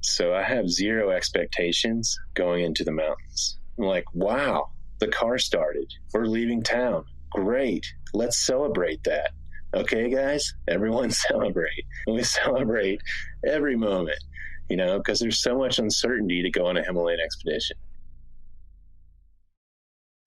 So I have zero expectations going into the mountains. I'm like, wow, the car started. We're leaving town. Great. Let's celebrate that. Okay, guys, everyone celebrate. We celebrate every moment, because there's so much uncertainty to go on a Himalayan expedition.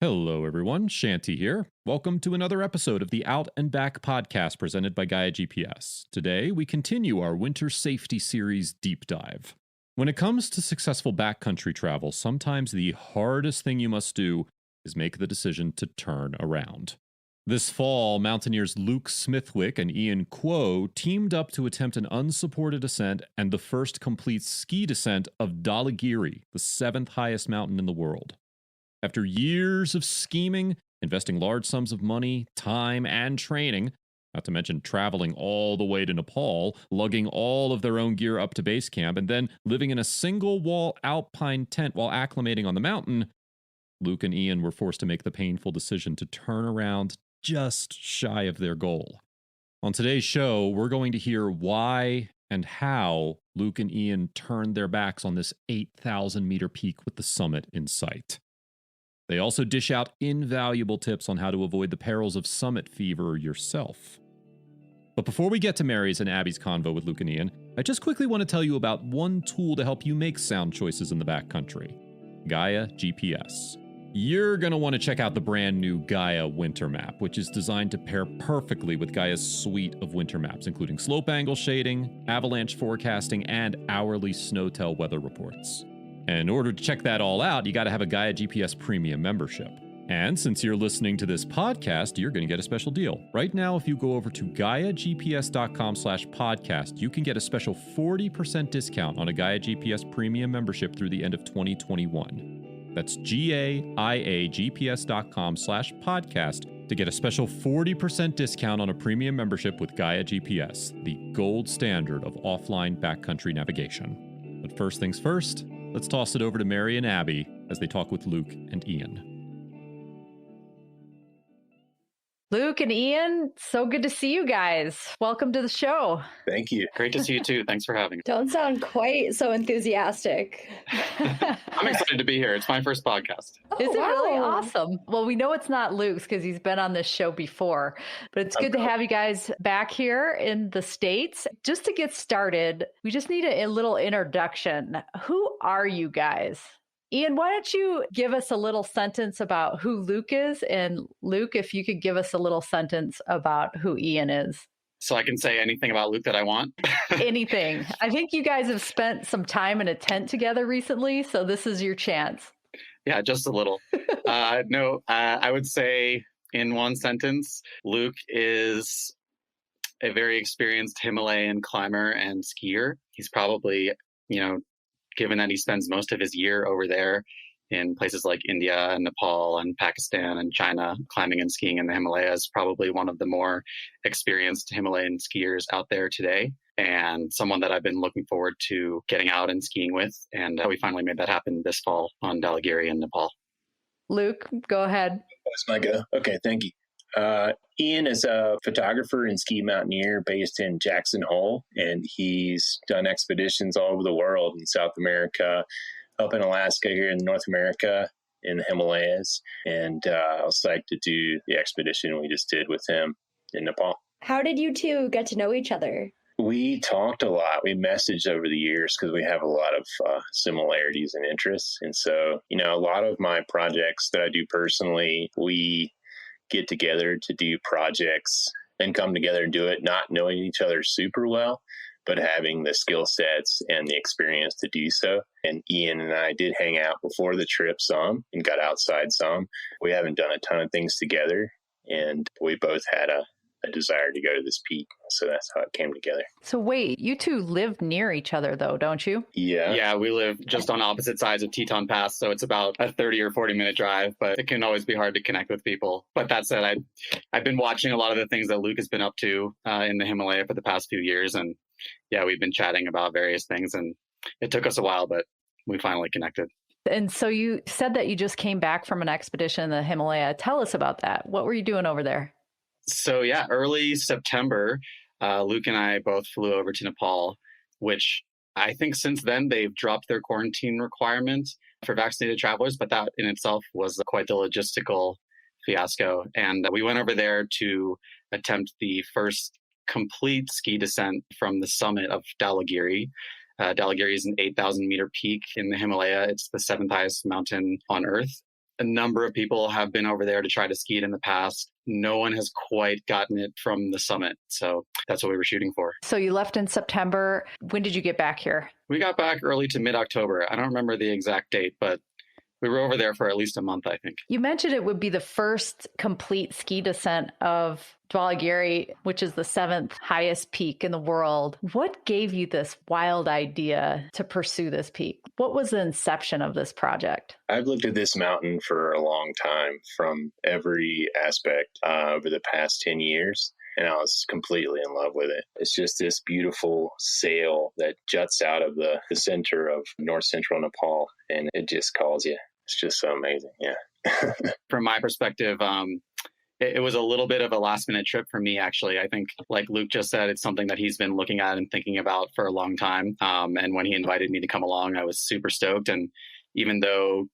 Hello, everyone. Shanti here. Welcome to another episode of the Out and Back podcast presented by Gaia GPS. Today, we continue our Winter Safety Series deep dive. When it comes to successful backcountry travel, sometimes the hardest thing you must do is make the decision to turn around. This fall, mountaineers Luke Smithwick and Iain Kuo teamed up to attempt an unsupported ascent and the first complete ski descent of Dhualagiri, the 7th highest mountain in the world. After years of scheming, investing large sums of money, time, and training, not to mention traveling all the way to Nepal, lugging all of their own gear up to base camp, and then living in a single-wall alpine tent while acclimating on the mountain, Luke and Iain were forced to make the painful decision to turn around just shy of their goal. On today's show, we're going to hear why and how Luke and Iain turned their backs on this 8,000-meter peak with the summit in sight. They also dish out invaluable tips on how to avoid the perils of summit fever yourself. But before we get to Mary's and Abby's convo with Luke and Iain, I just quickly want to tell you about one tool to help you make sound choices in the backcountry: Gaia GPS. You're going to want to check out the brand new Gaia winter map, which is designed to pair perfectly with Gaia's suite of winter maps, including slope angle shading, avalanche forecasting, and hourly SNOTEL weather reports. And in order to check that all out, you got to have a Gaia GPS premium membership. And since you're listening to this podcast, you're going to get a special deal. Right now, if you go over to GaiaGPS.com/podcast, you can get a special 40% discount on a Gaia GPS premium membership through the end of 2021. That's GaiaGPS.com/podcast to get a special 40% discount on a premium membership with Gaia GPS, the gold standard of offline backcountry navigation. But first things first, let's toss it over to Mary and Abby as they talk with Luke and Iain. Luke and Iain, so good to see you guys. Welcome to the show. Thank you. Great to see you too. Thanks for having me. Don't sound quite so enthusiastic. I'm excited to be here. It's my first podcast. Is it really awesome? Well, we know it's not Luke's because he's been on this show before, but it's good to have you guys back here in the States. Just to get started, we just need a little introduction. Who are you guys? Iain, why don't you give us a little sentence about who Luke is? And Luke, if you could give us a little sentence about who Iain is. So I can say anything about Luke that I want? Anything. I think you guys have spent some time in a tent together recently, so this is your chance. Yeah, just a little. I would say in one sentence, Luke is a very experienced Himalayan climber and skier. He's probably, given that he spends most of his year over there in places like India and Nepal and Pakistan and China, climbing and skiing in the Himalayas, probably one of the more experienced Himalayan skiers out there today, and someone that I've been looking forward to getting out and skiing with. And we finally made that happen this fall on Dhualagiri in Nepal. Luke, go ahead. That's my go. Okay, thank you. Iain is a photographer and ski mountaineer based in Jackson Hole, and he's done expeditions all over the world in South America, up in Alaska, here in North America, in the Himalayas. And I was psyched to do the expedition we just did with him in Nepal. How did you two get to know each other? We talked a lot. We messaged over the years because we have a lot of similarities and interests. And so, a lot of my projects that I do personally, we get together to do projects and come together and do it, not knowing each other super well, but having the skill sets and the experience to do so. And Iain and I did hang out before the trip some and got outside some. We haven't done a ton of things together, and we both had a desire to go to this peak. So that's how it came together. So wait, you two live near each other though, don't you? Yeah. Yeah, we live just on opposite sides of Teton Pass. So it's about a 30 or 40 minute drive, but it can always be hard to connect with people. But that said, I've been watching a lot of the things that Luke has been up to in the Himalaya for the past few years. And yeah, we've been chatting about various things, and it took us a while, but we finally connected. And so you said that you just came back from an expedition in the Himalaya. Tell us about that. What were you doing over there? So yeah, early September, Luke and I both flew over to Nepal, which I think since then they've dropped their quarantine requirement for vaccinated travelers, but that in itself was quite the logistical fiasco. And we went over there to attempt the first complete ski descent from the summit of Dhualagiri. Dhualagiri is an 8,000 meter peak in the Himalaya. It's the seventh highest mountain on Earth. A number of people have been over there to try to ski it in the past. No one has quite gotten it from the summit. So that's what we were shooting for. So you left in September. When did you get back here? We got back early to mid-October. I don't remember the exact date, but we were over there for at least a month, I think. You mentioned it would be the first complete ski descent of Dhualagiri, which is the seventh highest peak in the world. What gave you this wild idea to pursue this peak? What was the inception of this project? I've looked at this mountain for a long time from every aspect over the past 10 years. And I was completely in love with it. It's just this beautiful sail that juts out of the center of north central Nepal, and it just calls you. It's just so amazing. Yeah. From my perspective, it was a little bit of a last minute trip for me, actually. I think, like Luke just said, it's something that he's been looking at and thinking about for a long time. And when he invited me to come along, I was super stoked. And even though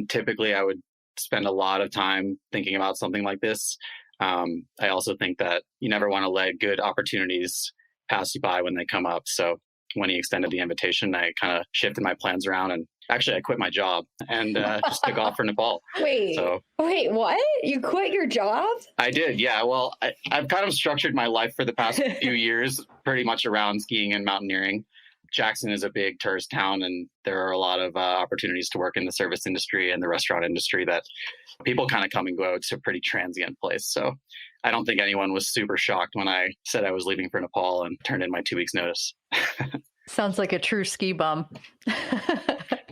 typically I would spend a lot of time thinking about something like this, I also think that you never want to let good opportunities pass you by when they come up. So when he extended the invitation, I kind of shifted my plans around, and actually I quit my job and just took off for Nepal. Wait, what? You quit your job? I did, yeah. Well, I've kind of structured my life for the past few years pretty much around skiing and mountaineering. Jackson is a big tourist town, and there are a lot of opportunities to work in the service industry and the restaurant industry that people kind of come and go. It's a pretty transient place. So I don't think anyone was super shocked when I said I was leaving for Nepal and turned in my 2 weeks notice. Sounds like a true ski bum.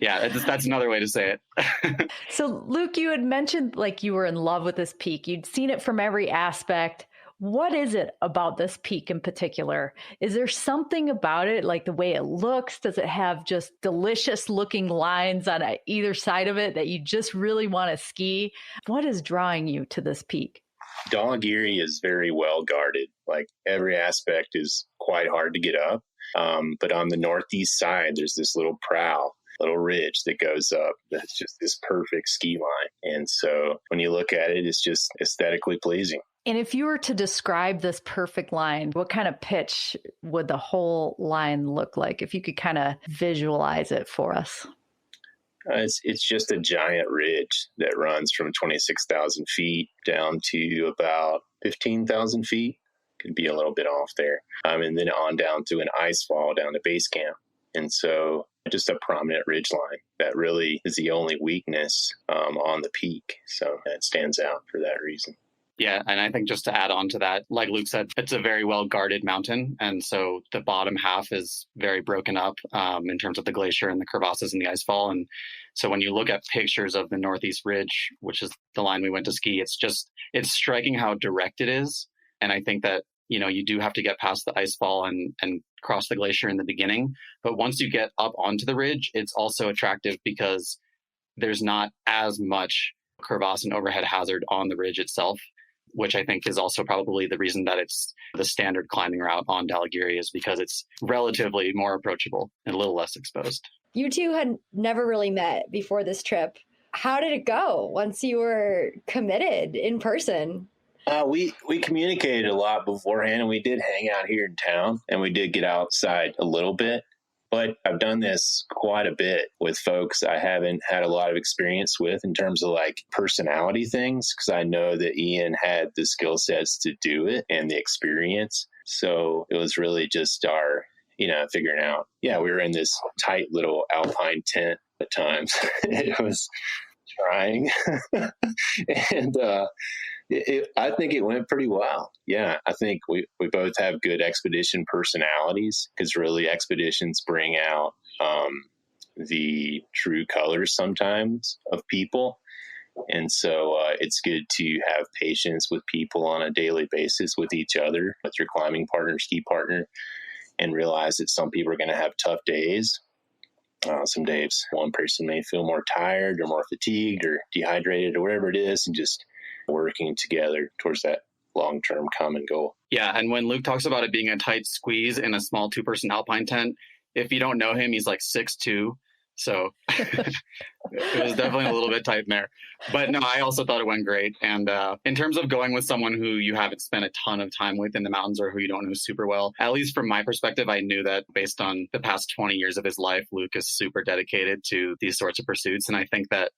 Yeah, that's another way to say it. So Luke, you had mentioned like you were in love with this peak. You'd seen it from every aspect. What is it about this peak in particular? Is there something about it, like the way it looks? Does it have just delicious looking lines on either side of it that you just really want to ski? What is drawing you to this peak? Dhualagiri is very well guarded. Like every aspect is quite hard to get up. But on the northeast side, there's this little prow, little ridge that goes up. That's just this perfect ski line. And so when you look at it, it's just aesthetically pleasing. And if you were to describe this perfect line, what kind of pitch would the whole line look like? If you could kind of visualize it for us. It's just a giant ridge that runs from 26,000 feet down to about 15,000 feet. Could be a little bit off there. And then on down to an ice fall down to base camp. And so just a prominent ridge line that really is the only weakness on the peak. So that stands out for that reason. Yeah, and I think just to add on to that, like Luke said, it's a very well-guarded mountain. And so the bottom half is very broken up in terms of the glacier and the crevasses and the icefall. And so when you look at pictures of the Northeast Ridge, which is the line we went to ski, it's striking how direct it is. And I think that, you do have to get past the icefall and cross the glacier in the beginning. But once you get up onto the ridge, it's also attractive because there's not as much crevasse and overhead hazard on the ridge itself, which I think is also probably the reason that it's the standard climbing route on Dhualagiri, is because it's relatively more approachable and a little less exposed. You two had never really met before this trip. How did it go once you were committed in person? We communicated a lot beforehand, and we did hang out here in town, and we did get outside a little bit. But I've done this quite a bit with folks I haven't had a lot of experience with in terms of like personality things, because I know that Iain had the skill sets to do it and the experience. So it was really just our, figuring out, we were in this tight little alpine tent at times. It was trying. And I think it went pretty well. Yeah, I think we both have good expedition personalities, because really expeditions bring out the true colors sometimes of people. And so it's good to have patience with people on a daily basis, with each other, with your climbing partner, ski partner, and realize that some people are going to have tough days. Some days one person may feel more tired or more fatigued or dehydrated or whatever it is, and just working together towards that long-term common goal. Yeah, and when Luke talks about it being a tight squeeze in a small 2-person alpine tent, If you don't know him, he's like 6'2". So it was definitely a little bit tight in there. But no, I also thought it went great. And in terms of going with someone who you haven't spent a ton of time with in the mountains or who you don't know super well, at least from my perspective, I knew that based on the past 20 years of his life, Luke is super dedicated to these sorts of pursuits. And I think that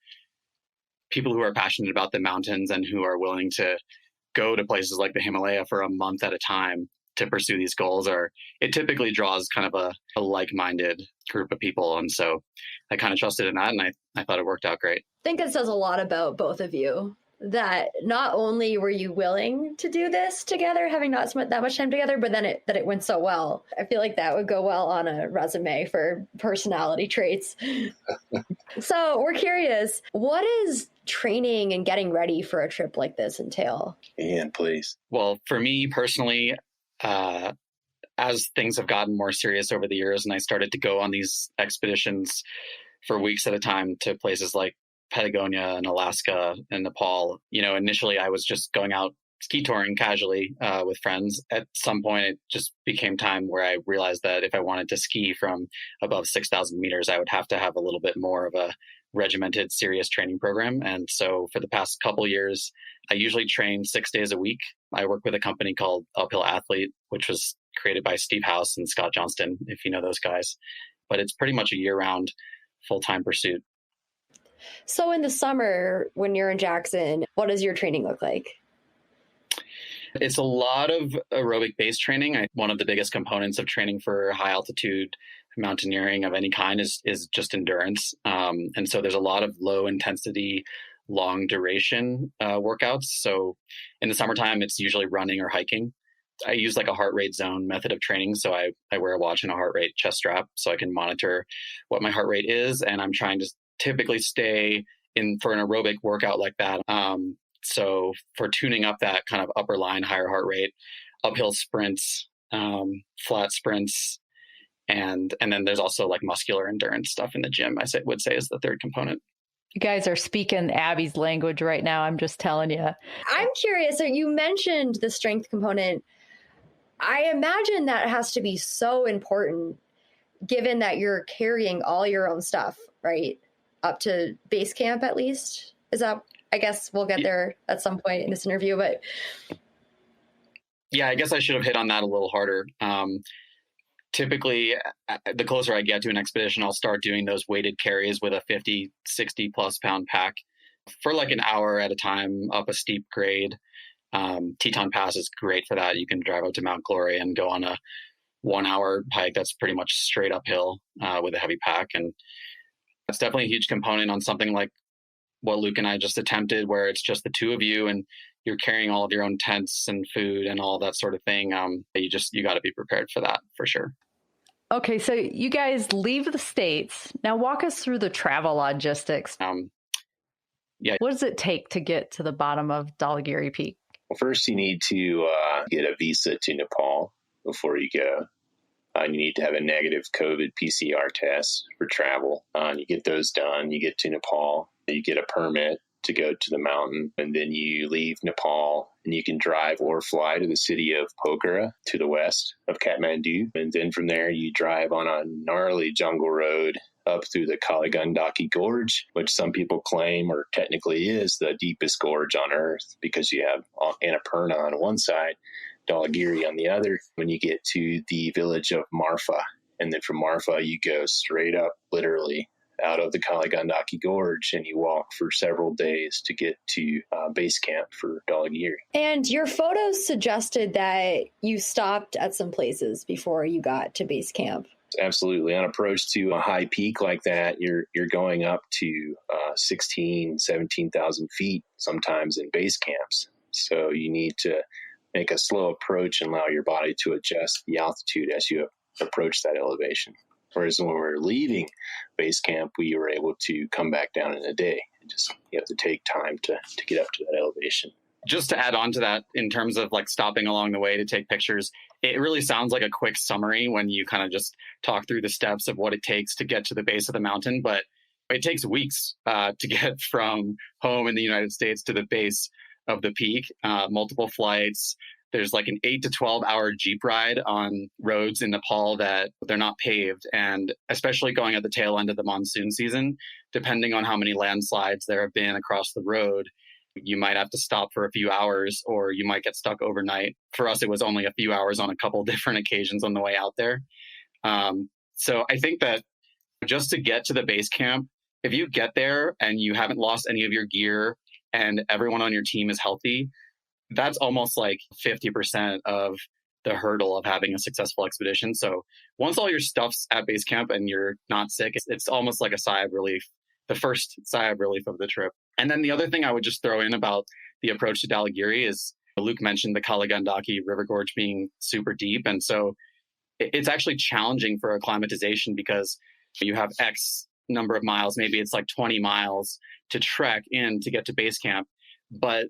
people who are passionate about the mountains and who are willing to go to places like the Himalaya for a month at a time to pursue these goals it typically draws kind of a like-minded group of people. And so I kind of trusted in that, and I thought it worked out great. I think it says a lot about both of you, that not only were you willing to do this together, having not spent that much time together, but then that it went so well. I feel like that would go well on a resume for personality traits. So we're curious, what is training and getting ready for a trip like this entail? Iain, please. Well, for me personally, as things have gotten more serious over the years and I started to go on these expeditions for weeks at a time to places like Patagonia and Alaska and Nepal, initially I was just going out ski touring casually with friends. At some point, it just became time where I realized that if I wanted to ski from above 6,000 meters, I would have to have a little bit more of a regimented, serious training program. And so for the past couple years, I usually train 6 days a week. I work with a company called Uphill Athlete, which was created by Steve House and Scott Johnston, if you know those guys. But it's pretty much a year-round, full-time pursuit. So in the summer, when you're in Jackson, what does your training look like? It's a lot of aerobic base training. One of the biggest components of training for high altitude mountaineering of any kind is just endurance. And so there's a lot of low intensity, long duration workouts. So in the summertime, it's usually running or hiking. I use like a heart rate zone method of training. So I wear a watch and a heart rate chest strap so I can monitor what my heart rate is. And I'm trying to typically stay in for an aerobic workout like that. So for tuning up that kind of upper line, higher heart rate, uphill sprints, flat sprints, and then there's also like muscular endurance stuff in the gym, would say is the third component. You guys are speaking Abby's language right now. I'm just telling you. I'm curious. So you mentioned the strength component. I imagine that has to be so important given that you're carrying all your own stuff, right? Up to base camp, at least. Is that, I guess we'll get there at some point in this interview, but. Yeah, I guess I should have hit on that a little harder. Typically, the closer I get to an expedition, I'll start doing those weighted carries with a 50, 60 plus pound pack for like an hour at a time up a steep grade. Teton Pass is great for that. You can drive out to Mount Glory and go on a 1 hour hike that's pretty much straight uphill with a heavy pack. And that's definitely a huge component on something like what Luke and I just attempted, where it's just the two of you and you're carrying all of your own tents and food and all that sort of thing. You got to be prepared for that for sure. Okay, so you guys leave the States. Now walk us through the travel logistics. Yeah. What does it take to get to the bottom of Dhualagiri Peak? Well, first you need to get a visa to Nepal before you go. You need to have a negative COVID PCR test for travel. You get those done. You get to Nepal. You get a permit to go to the mountain, and then you leave Nepal and you can drive or fly to the city of Pokhara to the west of Kathmandu. And then from there you drive on a gnarly jungle road up through the Dhualagiri Gorge, which some people claim, or technically is, the deepest gorge on earth because you have Annapurna on one side, Dhualagiri on the other. When you get to the village of Marfa, and then from Marfa you go straight up, literally, out of the Dhualagiri Gorge, and you walk for several days to get to base camp for Dhualagiri. And your photos suggested that you stopped at some places before you got to base camp. Absolutely. On approach to a high peak like that, you're going up to 16, 17,000 feet sometimes in base camps. So you need to make a slow approach and allow your body to adjust the altitude as you approach that elevation. Whereas when we were leaving base camp, we were able to come back down in a day. You have to take time to get up to that elevation. Just to add on to that, in terms of like stopping along the way to take pictures, it really sounds like a quick summary when you kind of just talk through the steps of what it takes to get to the base of the mountain. But it takes weeks to get from home in the United States to the base of the peak, multiple flights, there's like an 8 to 12 hour Jeep ride on roads in Nepal that they're not paved. And especially going at the tail end of the monsoon season, depending on how many landslides there have been across the road, you might have to stop for a few hours or you might get stuck overnight. For us, it was only a few hours on a couple different occasions on the way out there. So I think that just to get to the base camp, if you get there and you haven't lost any of your gear and everyone on your team is healthy, that's almost like 50% of the hurdle of having a successful expedition. So once all your stuff's at base camp and you're not sick, it's almost like a sigh of relief, the first sigh of relief of the trip. And then the other thing I would just throw in about the approach to Dhualagiri is Luke mentioned the Kaligandaki River Gorge being super deep. And so it's actually challenging for acclimatization because you have X number of miles, maybe it's like 20 miles to trek in to get to base camp. But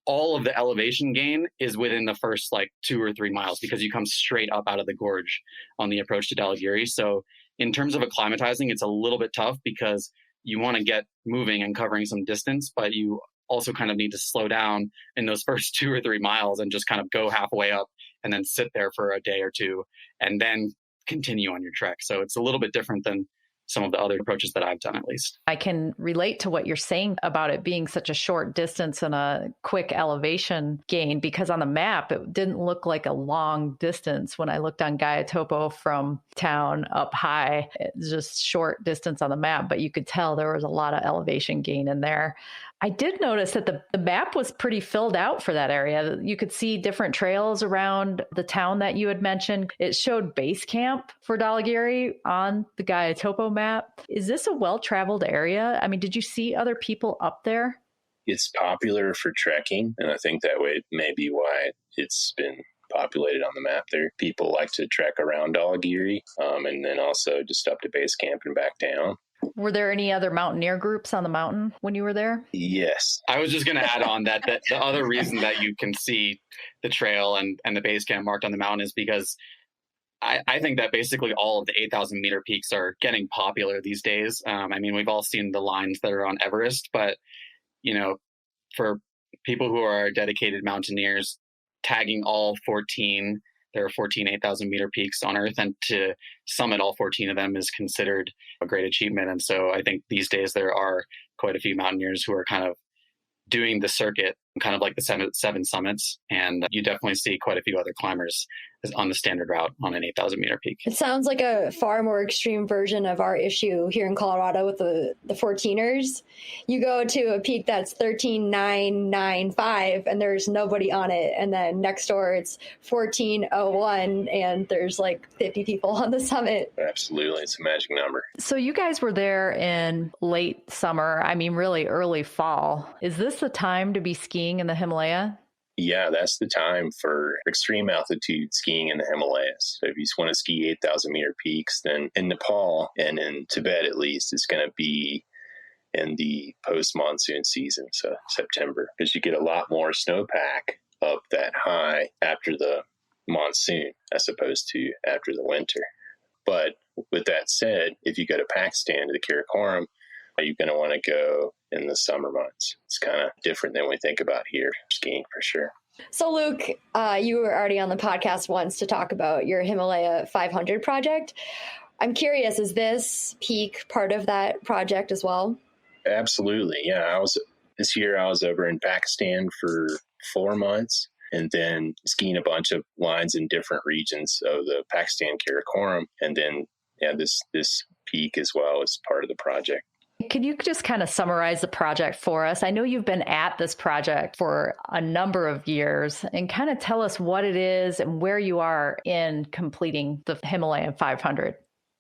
all of the elevation gain is within the first like 2 or 3 miles because you come straight up out of the gorge on the approach to Dhualagiri. So in terms of acclimatizing, it's a little bit tough because you want to get moving and covering some distance, but you also kind of need to slow down in those first 2 or 3 miles and just kind of go halfway up and then sit there for a day or two and then continue on your trek. So it's a little bit different than some of the other approaches that I've done, at least. I can relate to what you're saying about it being such a short distance and a quick elevation gain, because on the map, it didn't look like a long distance. When I looked on Gaia Topo from town up high, it's just short distance on the map, but you could tell there was a lot of elevation gain in there. I did notice that the map was pretty filled out for that area. You could see different trails around the town that you had mentioned. It showed base camp for Dhualagiri on the Gaia Topo map. Is this a well-traveled area? I mean, did you see other people up there? It's popular for trekking, and I think that way may be why it's been populated on the map there. People like to trek around Dhualagiri, and then also just up to base camp and back down. Were there any other mountaineer groups on the mountain when you were there? Yes. I was just going to add on that the other reason that you can see the trail and the base camp marked on the mountain is because I think that basically all of the 8,000 meter peaks are getting popular these days. I mean, we've all seen the lines that are on Everest, but, you know, for people who are dedicated mountaineers, tagging all 14, there are 14 8,000 meter peaks on Earth, and to summit all 14 of them is considered a great achievement. And so I think these days there are quite a few mountaineers who are kind of doing the circuit, kind of like the seven summits. And you definitely see quite a few other climbers on the standard route on an 8,000 meter peak. It sounds like a far more extreme version of our issue here in Colorado with the 14ers. You go to a peak that's 13,995 and there's nobody on it. And then next door it's 1401 and there's like 50 people on the summit. Absolutely. It's a magic number. So you guys were there in late summer, I mean, really early fall. Is this the time to be skiing in the Himalaya? Yeah, that's the time for extreme altitude skiing in the Himalayas. So if you just want to ski 8,000 meter peaks, then in Nepal and in Tibet, at least, it's going to be in the post-monsoon season, so September, because you get a lot more snowpack up that high after the monsoon as opposed to after the winter. But with that said, if you go to Pakistan, to the Karakoram, you're going to want to go in the summer months. It's kind of different than we think about here, skiing for sure. So Luke, you were already on the podcast once to talk about your Himalaya 500 project. I'm curious, is this peak part of that project as well? Absolutely. Yeah. This year I was over in Pakistan for 4 months and then skiing a bunch of lines in different regions of the Pakistan Karakoram. And then, this peak as well as part of the project. Can you just kind of summarize the project for us? I know you've been at this project for a number of years, and kind of tell us what it is and where you are in completing the Himalayan 500.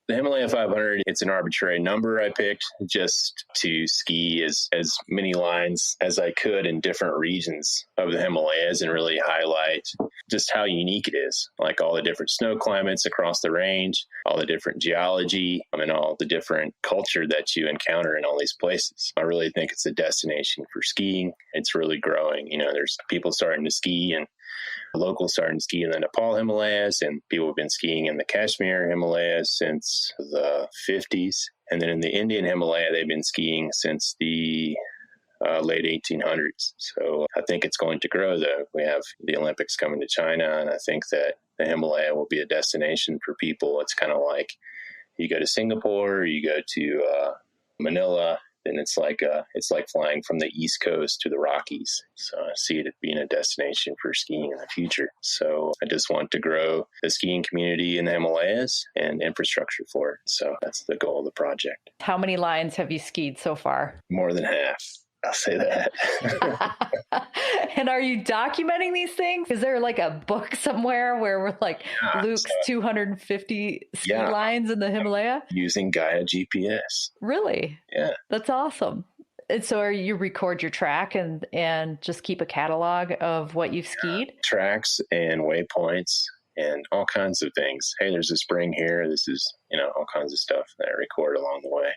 The Himalaya 500, it's an arbitrary number I picked just to ski as many lines as I could in different regions of the Himalayas and really highlight just how unique it is, like all the different snow climates across the range, all the different geology, and all the different culture that you encounter in all these places. I really think it's a destination for skiing. It's really growing. There's people starting to ski and locals starting to ski in the Nepal Himalayas, and people have been skiing in the Kashmir Himalayas since the 50s. And then in the Indian Himalaya, they've been skiing since the late 1800s. So I think it's going to grow, though. We have the Olympics coming to China, and I think that the Himalaya will be a destination for people. It's kind of like you go to Singapore, or you go to Manila, and it's like flying from the East Coast to the Rockies. So I see it being a destination for skiing in the future. So I just want to grow the skiing community in the Himalayas and infrastructure for it. So that's the goal of the project. How many lines have you skied so far? More than half. I'll say that. And are you documenting these things? Is there like a book somewhere where we're like Luke's 250 ski lines in the Himalaya? Using Gaia GPS. Really? Yeah. That's awesome. And so you record your track and just keep a catalog of what you've skied? Tracks and waypoints and all kinds of things. Hey, there's a spring here. This is, all kinds of stuff that I record along the way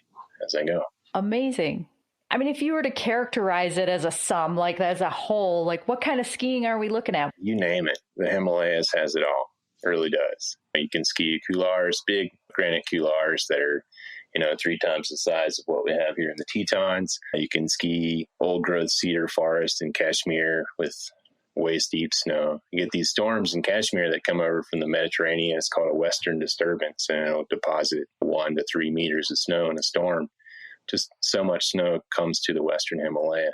as I go. Amazing. I mean, if you were to characterize it as a sum, like as a whole, like what kind of skiing are we looking at? You name it. The Himalayas has it all. It really does. You can ski couloirs, big granite couloirs that are, 3 times the size of what we have here in the Tetons. You can ski old growth cedar forest in Kashmir with waist deep snow. You get these storms in Kashmir that come over from the Mediterranean. It's called a western disturbance, and it'll deposit 1 to 3 meters of snow in a storm. Just so much snow comes to the Western Himalaya.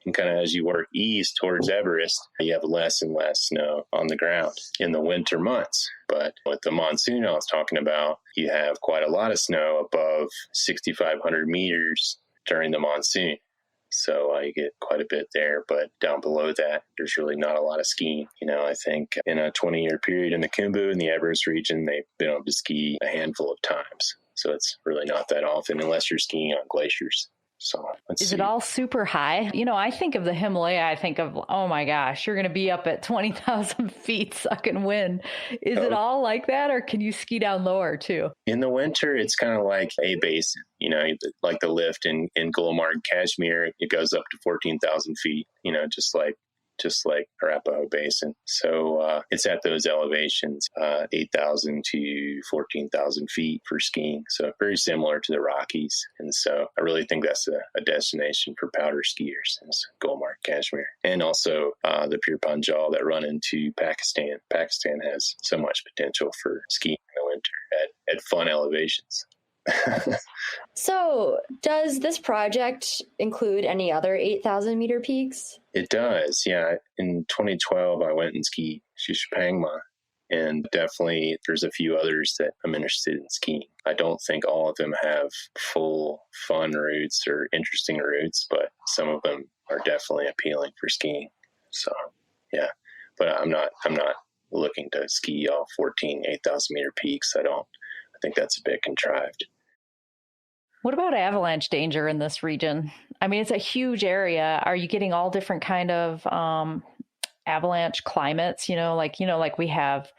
And kind of as you work east towards Everest, you have less and less snow on the ground in the winter months. But with the monsoon I was talking about, you have quite a lot of snow above 6,500 meters during the monsoon. So you get quite a bit there. But down below that, there's really not a lot of skiing. I think in a 20-year period in the Khumbu and the Everest region, they've been able to ski a handful of times. So it's really not that often unless you're skiing on glaciers. So let's see. Is it all super high? I think of the Himalaya, I think of, oh my gosh, you're going to be up at 20,000 feet sucking wind. Is it all like that, or can you ski down lower too? In the winter, it's kind of like a basin, like the lift in Gulmarg, Kashmir, it goes up to 14,000 feet, just like Arapaho Basin. So it's at those elevations, 8,000 to 14,000 feet for skiing. So very similar to the Rockies. And so I really think that's a destination for powder skiers, is Gulmarg, Kashmir. And also the Pir Panjal that run into Pakistan. Pakistan has so much potential for skiing in the winter at fun elevations. So, does this project include any other 8,000 meter peaks? It does, yeah. In 2012, I went and skied Shishapangma, and definitely there's a few others that I'm interested in skiing. I don't think all of them have full fun routes or interesting routes, but some of them are definitely appealing for skiing. So, yeah. But I'm not looking to ski all 14 8,000 meter peaks. I think that's a bit contrived. What about avalanche danger in this region? I mean, it's a huge area. Are you getting all different kind of avalanche climates? Like we have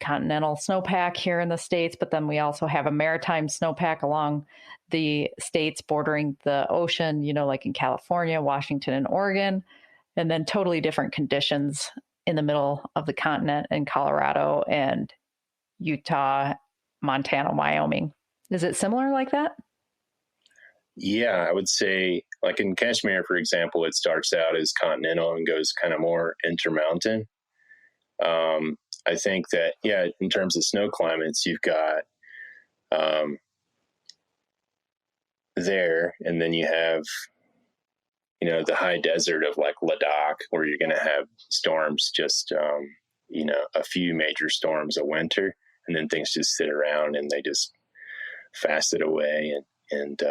continental snowpack here in the States, but then we also have a maritime snowpack along the states bordering the ocean, like in California, Washington, and Oregon, and then totally different conditions in the middle of the continent in Colorado and Utah, Montana, Wyoming. Is it similar like that? Yeah, I would say, like in Kashmir, for example, it starts out as continental and goes kind of more intermountain. I think that, in terms of snow climates, you've got there, and then you have, the high desert of like Ladakh, where you're going to have storms, just, a few major storms a winter, and then things just sit around and they just fast it away. And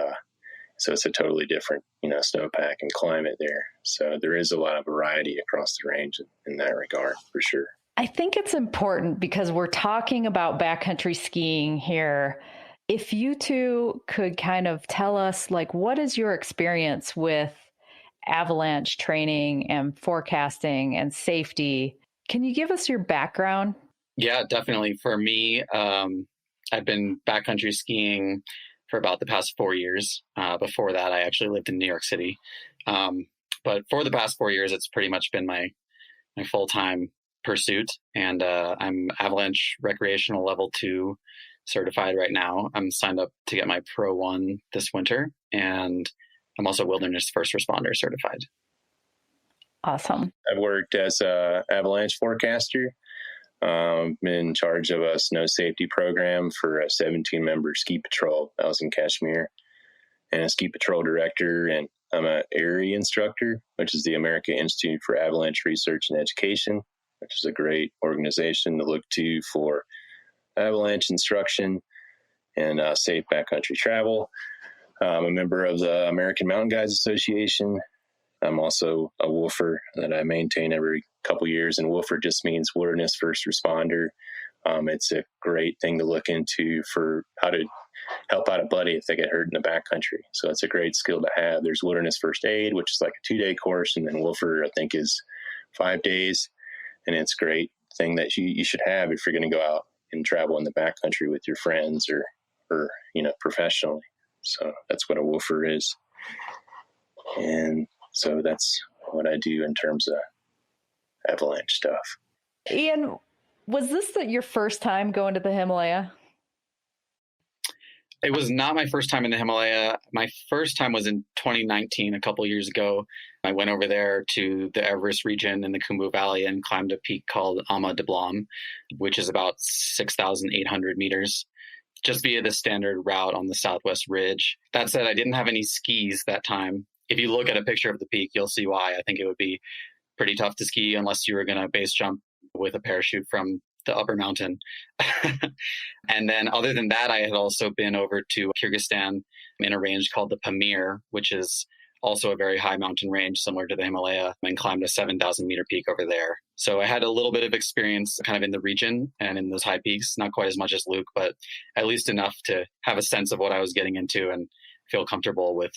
so it's a totally different, snowpack and climate there. So there is a lot of variety across the range in that regard, for sure. I think it's important because we're talking about backcountry skiing here. If you two could kind of tell us, like, what is your experience with avalanche training and forecasting and safety? Can you give us your background? Yeah, definitely. For me, I've been backcountry skiing for about the past 4 years. Before that, I actually lived in New York City. But for the past 4 years, it's pretty much been my full-time pursuit. And I'm avalanche recreational level 2 certified right now. I'm signed up to get my Pro 1 this winter. And I'm also wilderness first responder certified. Awesome. I've worked as a avalanche forecaster. Been in charge of a snow safety program for a 17-member ski patrol. I was in Kashmir, and a ski patrol director, and I'm an AIRI instructor, which is the American Institute for Avalanche Research and Education, which is a great organization to look to for avalanche instruction and safe backcountry travel. I'm a member of the American Mountain Guides Association. I'm also a WWOOFer that I maintain every couple years, and WWOOFer just means wilderness first responder. It's a great thing to look into for how to help out a buddy if they get hurt in the backcountry. So it's a great skill to have. There's wilderness first aid, which is like a 2-day course, and then WWOOFer, I think, is 5 days, and it's a great thing that you should have if you're going to go out and travel in the backcountry with your friends or professionally. So that's what a WWOOFer is. And so that's what I do in terms of avalanche stuff. Iain, was this your first time going to the Himalaya? It was not my first time in the Himalaya. My first time was in 2019, a couple years ago. I went over there to the Everest region in the Khumbu Valley and climbed a peak called Ama de Blanc, which is about 6,800 meters, just via the standard route on the Southwest Ridge. That said, I didn't have any skis that time. If you look at a picture of the peak, you'll see why. I think it would be pretty tough to ski unless you were going to base jump with a parachute from the upper mountain. And then other than that, I had also been over to Kyrgyzstan in a range called the Pamir, which is also a very high mountain range similar to the Himalaya, and climbed a 7,000 meter peak over there. So I had a little bit of experience kind of in the region and in those high peaks, not quite as much as Luke, but at least enough to have a sense of what I was getting into and feel comfortable with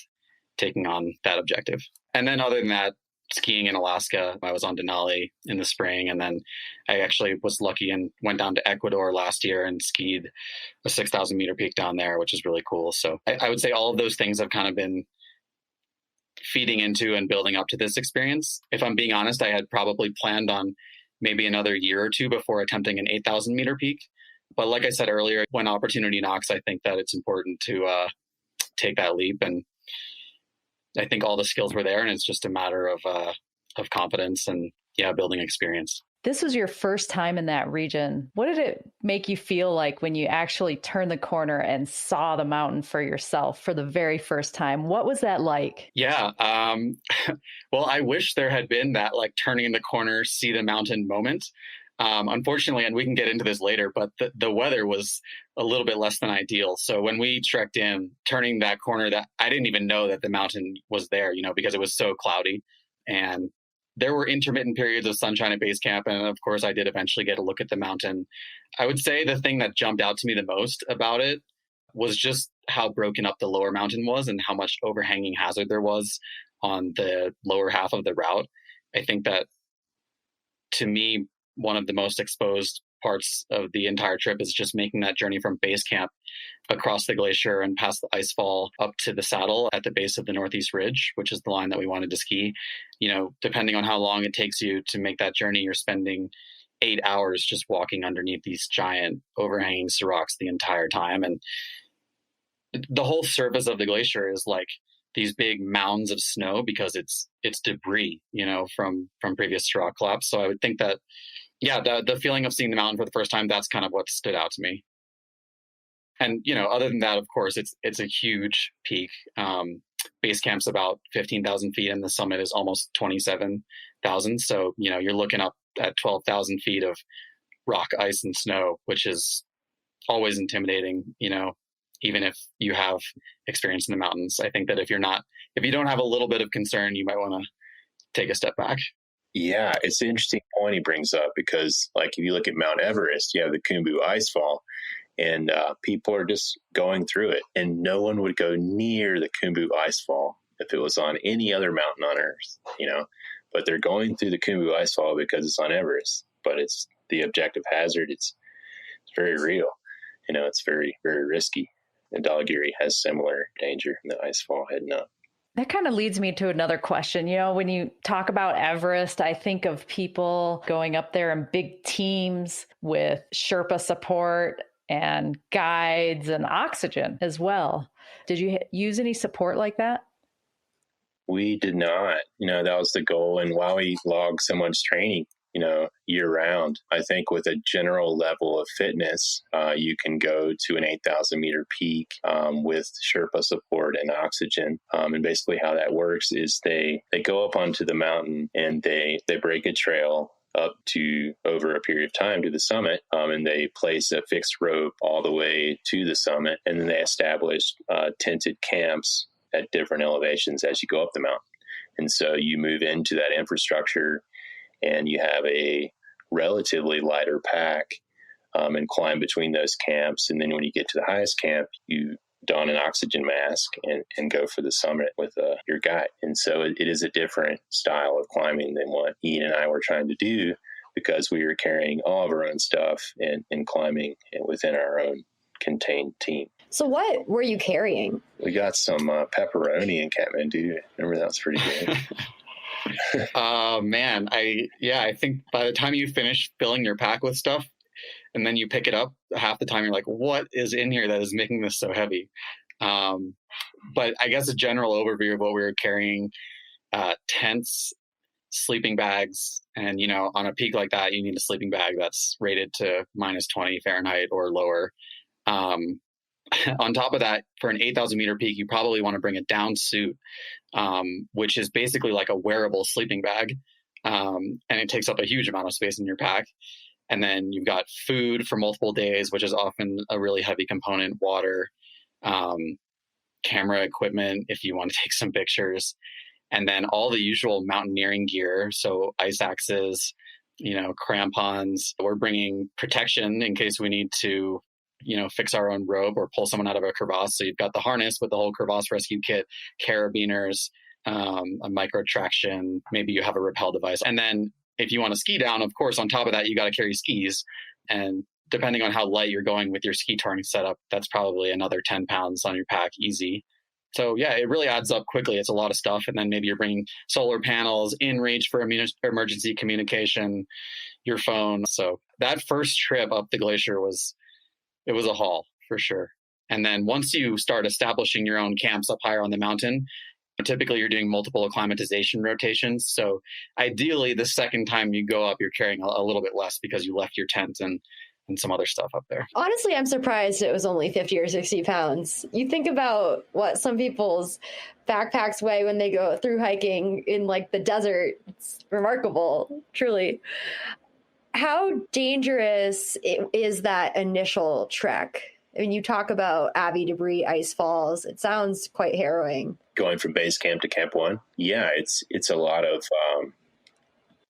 taking on that objective. And then other than that, skiing in Alaska, I was on Denali in the spring. And then I actually was lucky and went down to Ecuador last year and skied a 6,000 meter peak down there, which is really cool. So I would say all of those things have kind of been feeding into and building up to this experience. If I'm being honest, I had probably planned on maybe another year or two before attempting an 8,000 meter peak. But like I said earlier, when opportunity knocks, I think that it's important to take that leap. And I think all the skills were there, and it's just a matter of confidence and building experience. This was your first time in that region. What did it make you feel like when you actually turned the corner and saw the mountain for yourself for the very first time? What was that like? Yeah. Well, I wish there had been that like turning the corner, see the mountain moment. Unfortunately, and we can get into this later, but the weather was a little bit less than ideal. So when we trekked in, turning that corner, that I didn't even know that the mountain was there, because it was so cloudy. And there were intermittent periods of sunshine at base camp. And of course, I did eventually get a look at the mountain. I would say the thing that jumped out to me the most about it was just how broken up the lower mountain was and how much overhanging hazard there was on the lower half of the route. I think that, to me, one of the most exposed parts of the entire trip is just making that journey from base camp across the glacier and past the ice fall up to the saddle at the base of the Northeast Ridge, which is the line that we wanted to ski. Depending on how long it takes you to make that journey, you're spending 8 hours just walking underneath these giant overhanging seracs the entire time. And the whole surface of the glacier is like these big mounds of snow because it's debris, from previous serac collapse. So I would think that, the feeling of seeing the mountain for the first time, that's kind of what stood out to me. And, other than that, of course, it's a huge peak. Base camp's about 15,000 feet and the summit is almost 27,000. So, you're looking up at 12,000 feet of rock, ice, and snow, which is always intimidating, even if you have experience in the mountains. I think that if you don't have a little bit of concern, you might want to take a step back. Yeah, it's an interesting point he brings up because, like, if you look at Mount Everest, you have the Khumbu icefall, and people are just going through it, and no one would go near the Khumbu icefall if it was on any other mountain on Earth, But they're going through the Khumbu icefall because it's on Everest, but it's the objective hazard. It's very real. It's very, very risky. And Dhualagiri has similar danger in the icefall heading up. That kind of leads me to another question. When you talk about Everest, I think of people going up there in big teams with Sherpa support and guides and oxygen as well. Did you use any support like that? We did not. That was the goal. And while we logged so much training, year round, I think with a general level of fitness, you can go to an 8,000 meter peak with Sherpa support and oxygen. And basically how that works is they go up onto the mountain and they break a trail up to over a period of time to the summit, and they place a fixed rope all the way to the summit, and then they establish tented camps at different elevations as you go up the mountain. And so you move into that infrastructure and you have a relatively lighter pack and climb between those camps. And then when you get to the highest camp, you don an oxygen mask and go for the summit with your guide. And so it is a different style of climbing than what Iain and I were trying to do, because we were carrying all of our own stuff and climbing within our own contained team. So what were you carrying? We got some pepperoni in Kathmandu. Remember, that was pretty good. Man, I think by the time you finish filling your pack with stuff and then you pick it up, half the time you're like, what is in here that is making this so heavy? But I guess a general overview of what we were carrying, tents, sleeping bags, and on a peak like that, you need a sleeping bag that's rated to -20 Fahrenheit or lower. On top of that, for an 8,000 meter peak, you probably want to bring a down suit, which is basically like a wearable sleeping bag. And it takes up a huge amount of space in your pack. And then you've got food for multiple days, which is often a really heavy component, water, camera equipment if you want to take some pictures, and then all the usual mountaineering gear. So ice axes, crampons. We're bringing protection in case we need to fix our own rope or pull someone out of a crevasse. So you've got the harness with the whole crevasse rescue kit, carabiners, a micro traction, maybe you have a rappel device. And then if you want to ski down, of course, on top of that, you got to carry skis. And depending on how light you're going with your ski touring setup, that's probably another 10 pounds on your pack, easy. So yeah, it really adds up quickly. It's a lot of stuff. And then maybe you're bringing solar panels, in reach for emergency communication, your phone. So that first trip up the glacier was a haul for sure. And then once you start establishing your own camps up higher on the mountain, typically you're doing multiple acclimatization rotations. So ideally, the second time you go up, you're carrying a little bit less because you left your tent and some other stuff up there. Honestly, I'm surprised it was only 50 or 60 pounds. You think about what some people's backpacks weigh when they go through hiking in like the desert. It's remarkable, truly. How dangerous is that initial trek? I mean, you talk about Abbey debris, ice falls. It sounds quite harrowing. Going from base camp to camp one, yeah, it's a lot of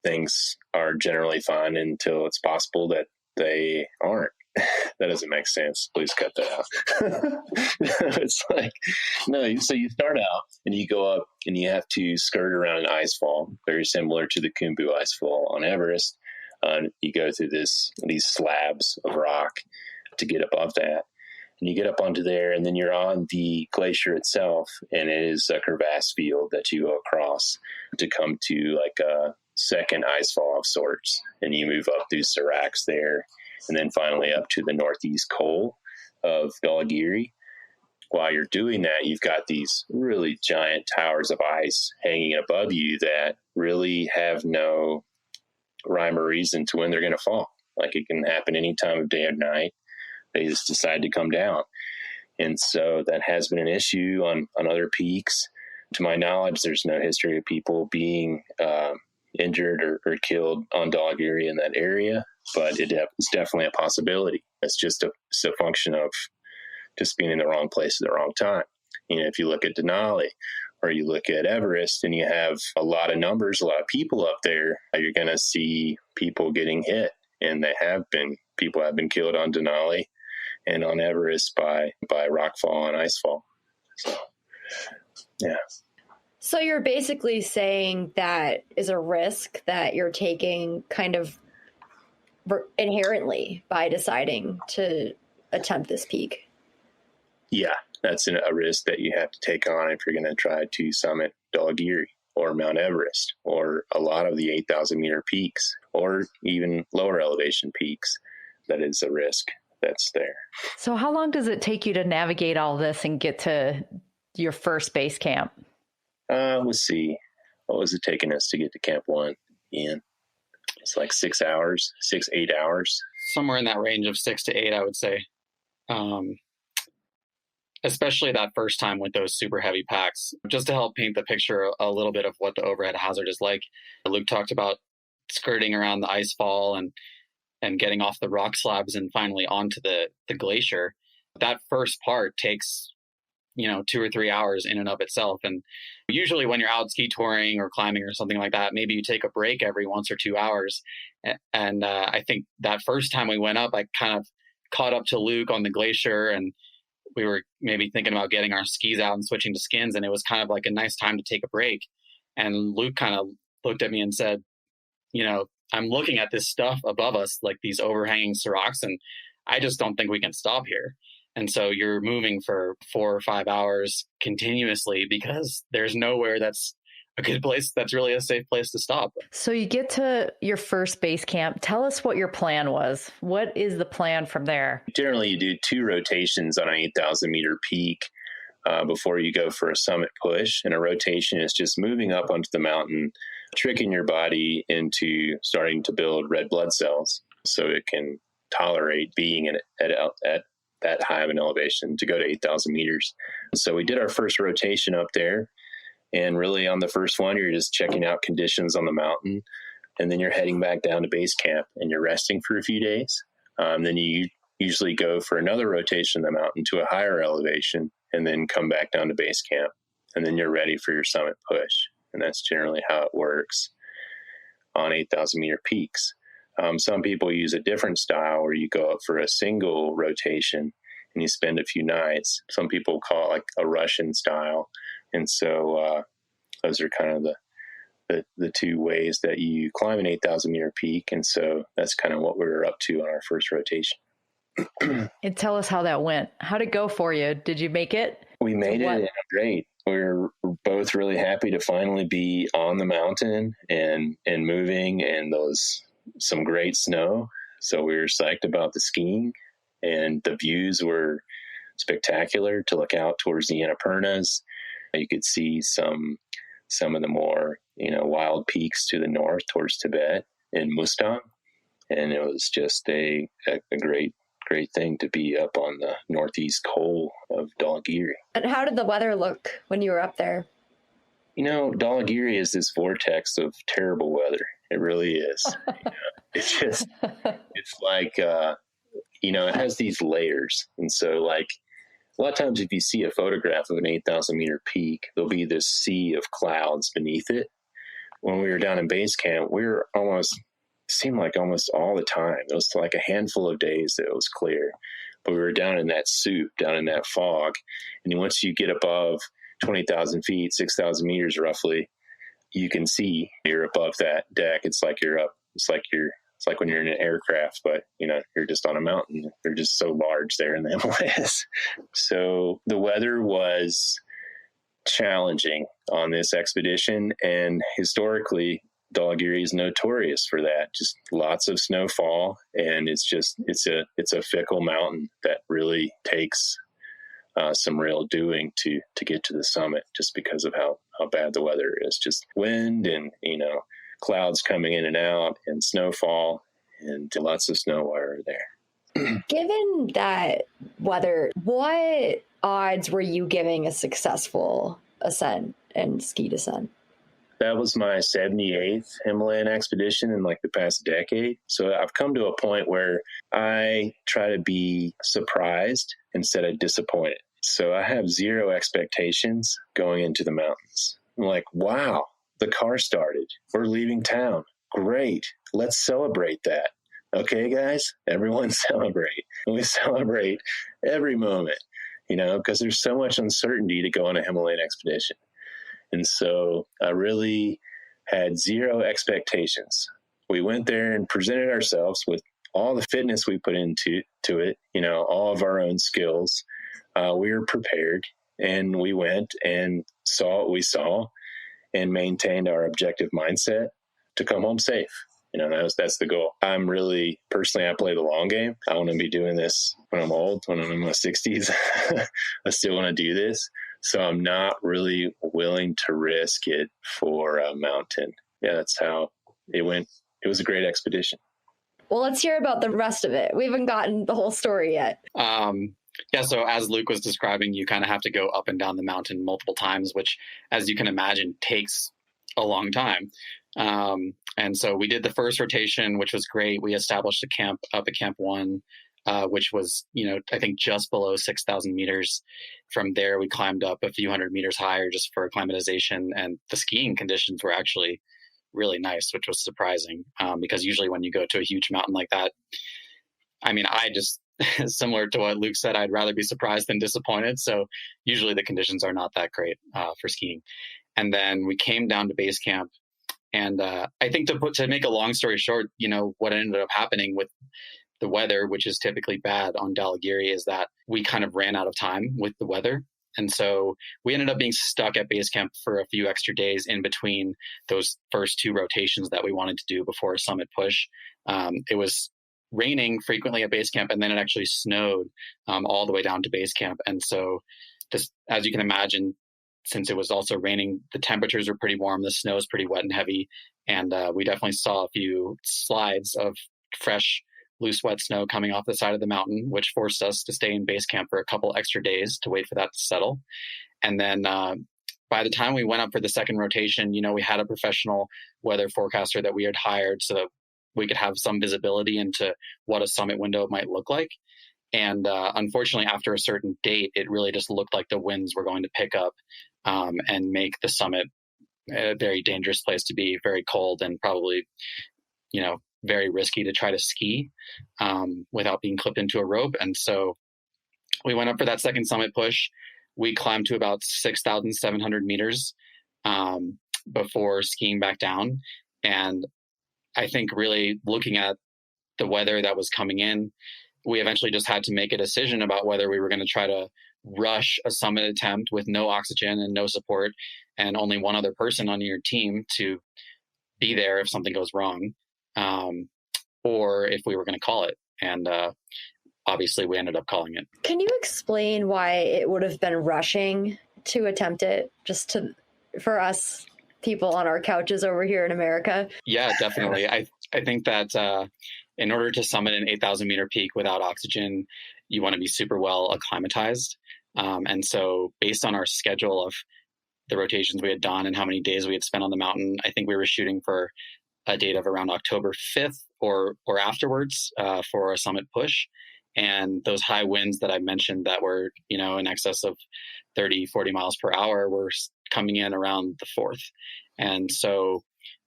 things are generally fine until it's possible that they aren't. That doesn't make sense. Please cut that out. It's like, no, so you start out and you go up and you have to skirt around an ice fall, very similar to the Khumbu ice fall on Everest. You go through these slabs of rock to get above that. And you get up onto there, and then you're on the glacier itself, and it is a crevasse field that you go across to come to like a second ice fall of sorts. And you move up through seracs there, and then finally up to the northeast col of Dhualagiri. While you're doing that, you've got these really giant towers of ice hanging above you that really have no rhyme or reason to when they're going to fall. Like, it can happen any time of day or night. They just decide to come down. And so that has been an issue on other peaks. To my knowledge, there's no history of people being injured or killed on Dhualagiri in that area, but it's definitely a possibility. It's just a function of just being in the wrong place at the wrong time. If you look at Denali or you look at Everest and you have a lot of numbers, a lot of people up there, you're going to see people getting hit. And people have been killed on Denali and on Everest by rockfall and icefall. So, yeah. So you're basically saying that is a risk that you're taking kind of inherently by deciding to attempt this peak. Yeah, that's a risk that you have to take on if you're going to try to summit Dhualagiri or Mount Everest or a lot of the 8,000 meter peaks or even lower elevation peaks. That is a risk that's there. So how long does it take you to navigate all this and get to your first base camp? Let's see. What was it taking us to get to Camp 1, Iain? It's like 6 hours, 8 hours. Somewhere in that range of 6 to 8, I would say. Especially that first time with those super heavy packs. Just to help paint the picture a little bit of what the overhead hazard is like. Luke talked about skirting around the ice fall and getting off the rock slabs and finally onto the glacier. That first part takes 2 or 3 hours in and of itself. And usually when you're out ski touring or climbing or something like that, maybe you take a break every 1 or 2 hours. And I think that first time we went up, I kind of caught up to Luke on the glacier, and we were maybe thinking about getting our skis out and switching to skins. And it was kind of like a nice time to take a break. And Luke kind of looked at me and said, I'm looking at this stuff above us, like these overhanging seracs, and I just don't think we can stop here. And so you're moving for 4 or 5 hours continuously because there's nowhere that's a good place, that's really a safe place to stop. So you get to your first base camp. Tell us what your plan was. What is the plan from there? Generally, you do 2 rotations on an 8,000 meter peak before you go for a summit push. And a rotation is just moving up onto the mountain, tricking your body into starting to build red blood cells so it can tolerate being at that high of an elevation to go to 8,000 meters. So we did our first rotation up there. And really on the first one, you're just checking out conditions on the mountain. And then you're heading back down to base camp and you're resting for a few days. Then you usually go for another rotation of the mountain to a higher elevation and then come back down to base camp. And then you're ready for your summit push. And that's generally how it works on 8,000 meter peaks. Some people use a different style where you go up for a single rotation and you spend a few nights. Some people call it like a Russian style. And so those are kind of the 2 ways that you climb an 8,000 meter peak. And so that's kind of what we were up to on our first rotation. And tell us how that went. How'd it go for you? Did you make it? We made it. Yeah, great. We were both really happy to finally be on the mountain and moving, and some great snow. So we were psyched about the skiing, and the views were spectacular to look out towards the Annapurnas. You could see some of the more, wild peaks to the north towards Tibet and Mustang. And it was just a great thing to be up on the northeast col of Dhualagiri. And how did the weather look when you were up there? Dhualagiri is this vortex of terrible weather. It really is. It's just, it's like, it has these layers. And so like a lot of times if you see a photograph of an 8,000 meter peak, there'll be this sea of clouds beneath it. When we were down in base camp, seemed like almost all the time. It was like a handful of days that it was clear. But we were down in that soup, down in that fog. And once you get above 20,000 feet, 6,000 meters roughly, you can see you're above that deck. It's like you're up. It's like when you're in an aircraft, but you're just on a mountain. They're just so large there in the Himalayas. So the weather was challenging on this expedition, and historically Dhualagiri is notorious for that. Just lots of snowfall, and it's a fickle mountain that really takes some real doing to get to the summit, just because of how bad the weather is. Just wind and clouds coming in and out, and snowfall, and lots of snow wire there. Given that weather, what odds were you giving a successful ascent and ski descent? That was my 78th Himalayan expedition in like the past decade. So I've come to a point where I try to be surprised instead of disappointed. So I have 0 expectations going into the mountains. I'm like, wow, the car started. We're leaving town. Great. Let's celebrate that. Okay, guys, everyone celebrate. And we celebrate every moment, because there's so much uncertainty to go on a Himalayan expedition. And so I really had 0 expectations. We went there and presented ourselves with all the fitness we put into it, all of our own skills. We were prepared, and we went and saw what we saw and maintained our objective mindset to come home safe. That's the goal. I'm really, personally, I play the long game. I want to be doing this when I'm old, when I'm in my 60s. I still want to do this. So I'm not really willing to risk it for a mountain. Yeah, that's how it went. It was a great expedition. Well, let's hear about the rest of it. We haven't gotten the whole story yet. Yeah, so as Luke was describing, you kind of have to go up and down the mountain multiple times, which, as you can imagine, takes a long time. And so we did the first rotation, which was great. We established a camp up at Camp 1, which was, I think just below 6,000 meters. From there, we climbed up a few hundred meters higher just for acclimatization, and the skiing conditions were actually really nice, which was surprising, because usually when you go to a huge mountain like that, I mean, I just, similar to what Luke said, I'd rather be surprised than disappointed. So usually the conditions are not that great for skiing. And then we came down to base camp. And I think to make a long story short, what ended up happening with the weather, which is typically bad on Dhualagiri, is that we kind of ran out of time with the weather. And so we ended up being stuck at base camp for a few extra days in between those first 2 rotations that we wanted to do before a summit push. It was raining frequently at base camp, and then it actually snowed all the way down to base camp. And so this, as you can imagine, since it was also raining, the temperatures were pretty warm, the snow is pretty wet and heavy, and we definitely saw a few slides of fresh, loose, wet snow coming off the side of the mountain, which forced us to stay in base camp for a couple extra days to wait for that to settle. And then by the time we went up for the second rotation, we had a professional weather forecaster that we had hired so that we could have some visibility into what a summit window might look like. And unfortunately, after a certain date, it really just looked like the winds were going to pick up and make the summit a very dangerous place to be, very cold, and probably, very risky to try to ski without being clipped into a rope. And so we went up for that second summit push. We climbed to about 6,700 meters before skiing back down. And I think really looking at the weather that was coming in, we eventually just had to make a decision about whether we were going to try to rush a summit attempt with no oxygen and no support and only one other person on your team to be there if something goes wrong, or if we were going to call it. And obviously we ended up calling it. Can you explain why it would have been rushing to attempt it, for us people on our couches over here in America? Yeah, definitely. I think that in order to summit an 8,000 meter peak without oxygen, you want to be super well acclimatized. And so based on our schedule of the rotations we had done and how many days we had spent on the mountain, I think we were shooting for a date of around October 5th or afterwards for a summit push. And those high winds that I mentioned that were, in excess of 30, 40 miles per hour were coming in around the 4th. And so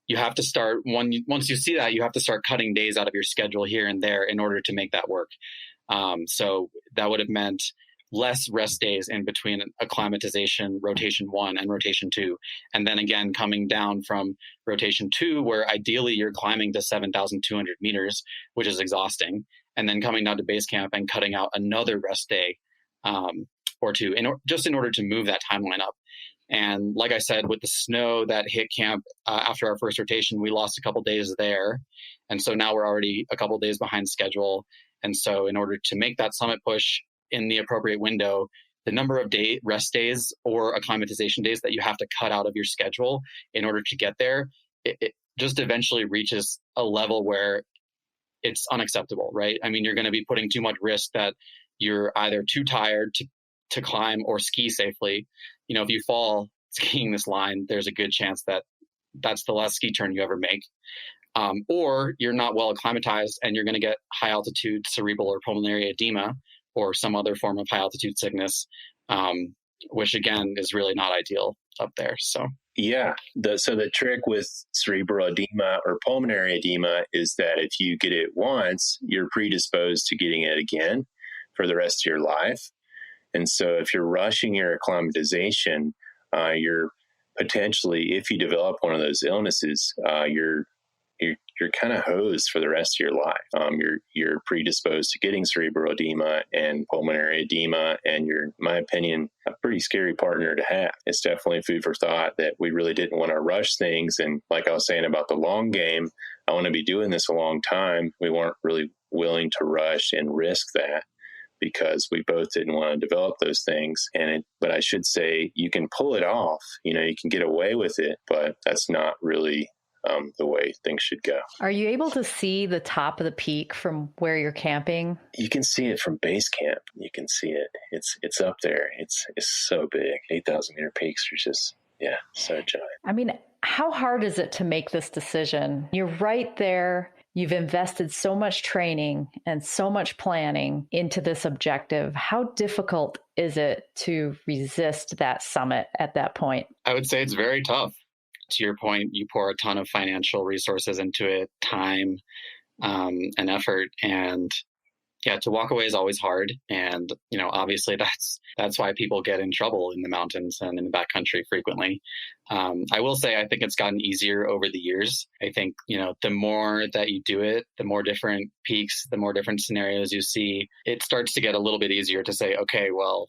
you have to start, once you see that, you have to start cutting days out of your schedule here and there in order to make that work. So that would have meant less rest days in between acclimatization, rotation 1 and rotation 2. And then again, coming down from rotation 2, where ideally you're climbing to 7,200 meters, which is exhausting. And then coming down to base camp and cutting out another rest day or two, just in order to move that timeline up. And like I said, with the snow that hit camp after our first rotation, we lost a couple days there. And so now we're already a couple days behind schedule. And so in order to make that summit push in the appropriate window, the number of rest days or acclimatization days that you have to cut out of your schedule in order to get there, it just eventually reaches a level where it's unacceptable, right? I mean, you're going to be putting too much risk that you're either too tired to climb or ski safely. If you fall skiing this line, there's a good chance that that's the last ski turn you ever make. Or you're not well acclimatized and you're going to get high altitude cerebral or pulmonary edema or some other form of high altitude sickness, which again is really not ideal up there. So yeah, so the trick with cerebral edema or pulmonary edema is that if you get it once, you're predisposed to getting it again for the rest of your life. And so if you're rushing your acclimatization, you're potentially, if you develop one of those illnesses, you're kind of hosed for the rest of your life. You're predisposed to getting cerebral edema and pulmonary edema, and you're, in my opinion, a pretty scary partner to have. It's definitely food for thought that we really didn't want to rush things. And like I was saying about the long game, I want to be doing this a long time. We weren't really willing to rush and risk that. because we both didn't want to develop those things. But I should say you can pull it off, you can get away with it, but that's not really the way things should go. Are you able to see the top of the peak from where you're camping? You can see it from base camp. You can see it. It's up there. It's so big. 8,000 meter peaks are just, so giant. I mean, how hard is it to make this decision? You're right there. You've invested so much training and so much planning into this objective. How difficult is it to resist that summit at that point? I would say it's very tough. To your point, you pour a ton of financial resources into it, time, and effort. And to walk away is always hard. And, obviously that's why people get in trouble in the mountains and in the backcountry frequently. I will say, I think it's gotten easier over the years. I think, the more that you do it, the more different peaks, the more different scenarios you see, it starts to get a little bit easier to say, okay, well,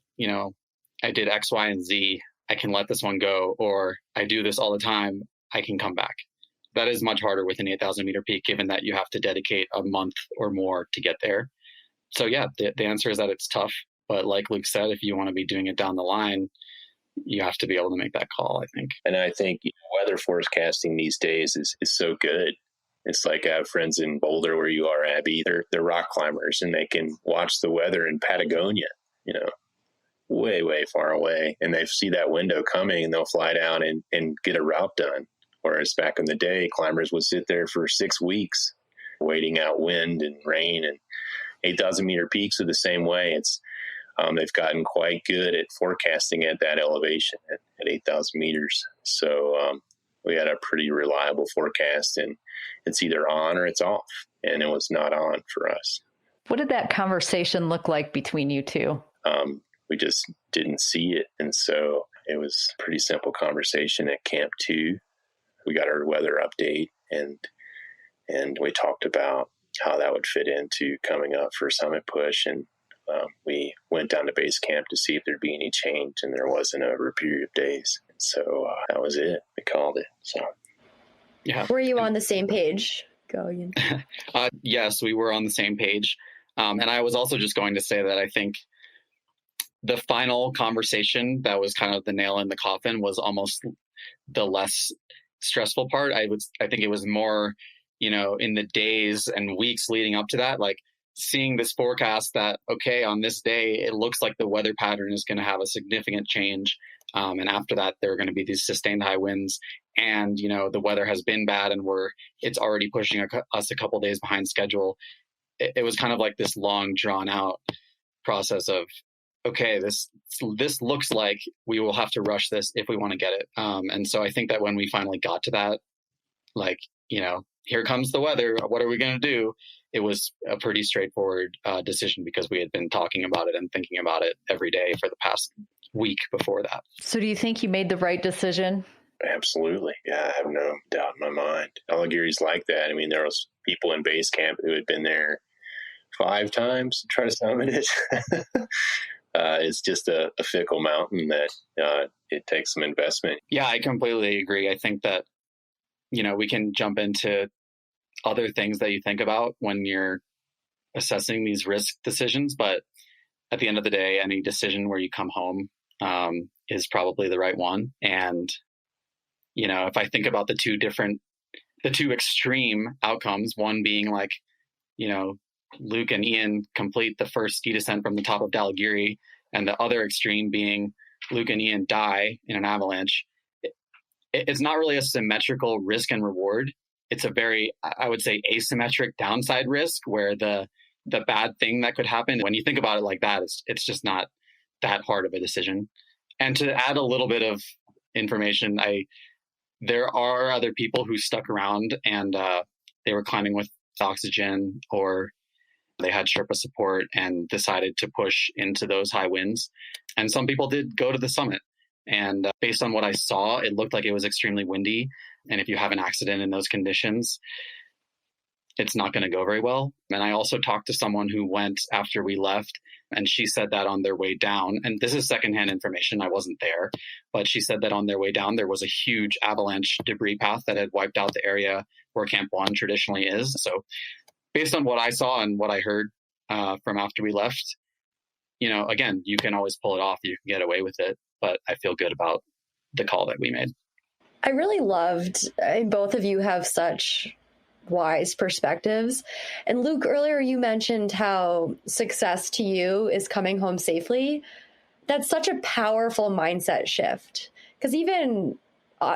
I did X, Y, and Z. I can let this one go, or I do this all the time, I can come back. That is much harder with an 8,000 meter peak, given that you have to dedicate a month or more to get there. So the answer is that it's tough. But like Luke said, if you want to be doing it down the line, you have to be able to make that call, I think. And I think weather forecasting these days is so good. It's like I have friends in Boulder where you are, Abby. They're rock climbers, and they can watch the weather in Patagonia, way, way far away. And they see that window coming, and they'll fly down and get a route done. Whereas back in the day, climbers would sit there for 6 weeks waiting out wind and rain. And 8,000 meter peaks are the same way. They've gotten quite good at forecasting at that elevation at 8,000 meters. So we had a pretty reliable forecast, and it's either on or it's off. And it was not on for us. What did that conversation look like between you two? We just didn't see it. And so it was a pretty simple conversation at Camp 2. We got our weather update, and we talked about how that would fit into coming up for summit push. And we went down to base camp to see if there'd be any change, and there wasn't over a period of days. So that was it. We called it. So, yeah. Were you on the same page? Go, Iain. Yes, we were on the same page. And I was also just going to say that I think the final conversation that was kind of the nail in the coffin was almost the less stressful part. I think it was more, in the days and weeks leading up to that, like seeing this forecast that, okay, on this day, it looks like the weather pattern is going to have a significant change. And after that, there are going to be these sustained high winds, and, the weather has been bad, and it's already pushing us a couple days behind schedule. It was kind of like this long drawn out process of, okay, this looks like we will have to rush this if we want to get it. And so I think that when we finally got to that, like, here comes the weather, what are we going to do? It was a pretty straightforward decision, because we had been talking about it and thinking about it every day for the past week before that. So do you think you made the right decision? Absolutely. Yeah, I have no doubt in my mind. Dhualagiri's like that. I mean, there was people in base camp who had been there 5 times to try to summit it. It's just a fickle mountain that it takes some investment. Yeah, I completely agree. I think that, we can jump into other things that you think about when you're assessing these risk decisions. But at the end of the day, any decision where you come home is probably the right one. And, if I think about the two extreme outcomes, one being like, Luke and Iain complete the first ski descent from the top of Dhualagiri, and the other extreme being Luke and Iain die in an avalanche. It's not really a symmetrical risk and reward. It's a very, I would say, asymmetric downside risk, where the bad thing that could happen, when you think about it like that, it's just not that hard of a decision. And to add a little bit of information, there are other people who stuck around, and they were climbing with oxygen, or they had Sherpa support and decided to push into those high winds. And some people did go to the summit. And based on what I saw, it looked like it was extremely windy. And if you have an accident in those conditions, it's not going to go very well. And I also talked to someone who went after we left, and she said that on their way down, and this is secondhand information, I wasn't there, but she said that on their way down, there was a huge avalanche debris path that had wiped out the area where Camp 1 traditionally is. So based on what I saw and what I heard from after we left, again, you can always pull it off. You can get away with it. But I feel good about the call that we made. I really loved, both of you have such wise perspectives. And Luke, earlier you mentioned how success to you is coming home safely. That's such a powerful mindset shift. Because even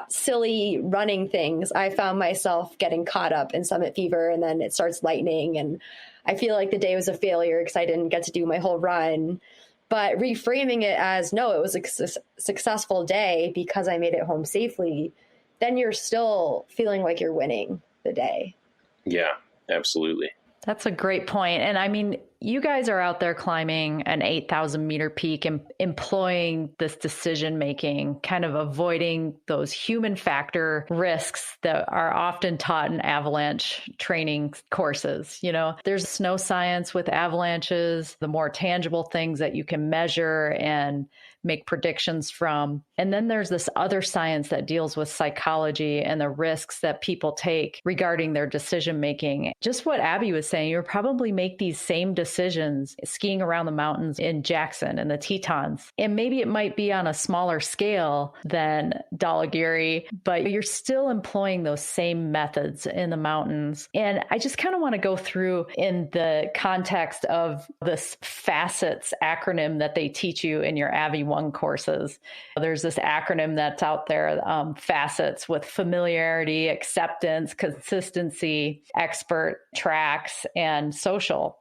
silly running things, I found myself getting caught up in summit fever, and then it starts lightning, and I feel like the day was a failure because I didn't get to do my whole run. But reframing it as, no, it was a successful day because I made it home safely, then you're still feeling like you're winning the day. Yeah, absolutely. That's a great point. And I mean, you guys are out there climbing an 8,000 meter peak and employing this decision making, kind of avoiding those human factor risks that are often taught in avalanche training courses. There's snow science with avalanches, the more tangible things that you can measure and make predictions from. And then there's this other science that deals with psychology and the risks that people take regarding their decision making. Just what Abby was saying, you probably make these same decisions skiing around the mountains in Jackson and the Tetons. And maybe it might be on a smaller scale than Dhualagiri, but you're still employing those same methods in the mountains. And I just kind of want to go through in the context of this FACETS acronym that they teach you in your Avi 1 courses. There's this acronym that's out there, FACETS, with familiarity, acceptance, consistency, expert, tracks, and social.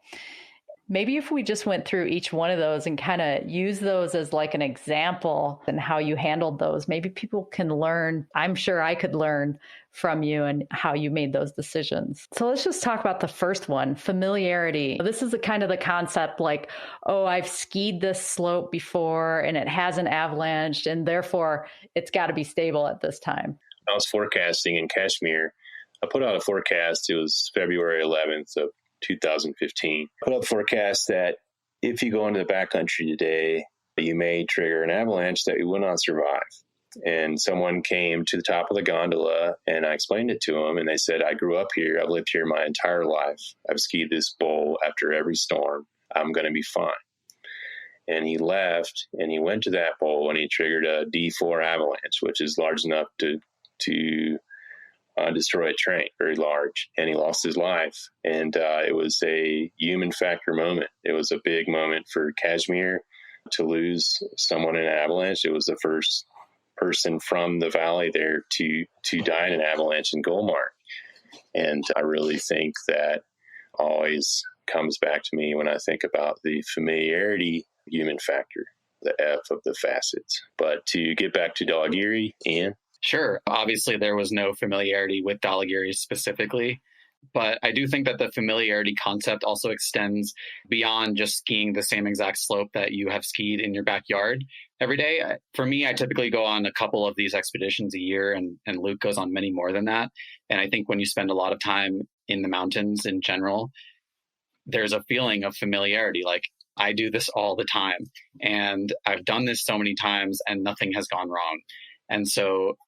Maybe if we just went through each one of those and kind of use those as like an example and how you handled those, maybe people can learn. I'm sure I could learn from you and how you made those decisions. So let's just talk about the first one, familiarity. This is the concept like, oh, I've skied this slope before and it hasn't avalanched, and therefore it's got to be stable at this time. I was forecasting in Kashmir. I put out a forecast. It was February 11th of 2015. Put out a forecast that if you go into the backcountry today, you may trigger an avalanche that you will not survive. And someone came to the top of the gondola and I explained it to them, and they said, I grew up here. I've lived here my entire life. I've skied this bowl after every storm. I'm going to be fine. And he left and he went to that bowl and he triggered a D4 avalanche, which is large enough to destroy a train, very large, and he lost his life. And it was a human factor moment. It was a big moment for Kashmir to lose someone in an avalanche. It was the first person from the valley there to die in an avalanche in Gulmarg. And I really think that always comes back to me when I think about the familiarity human factor, the F of the facets. But to get back to Dhualagiri, Iain? Sure. Obviously, there was no familiarity with Dhualagiri specifically, but I do think that the familiarity concept also extends beyond just skiing the same exact slope that you have skied in your backyard every day. For me, I typically go on a couple of these expeditions a year, and Luke goes on many more than that. And I think when you spend a lot of time in the mountains in general, there's a feeling of familiarity. Like, I do this all the time, and I've done this so many times, and nothing has gone wrong. And so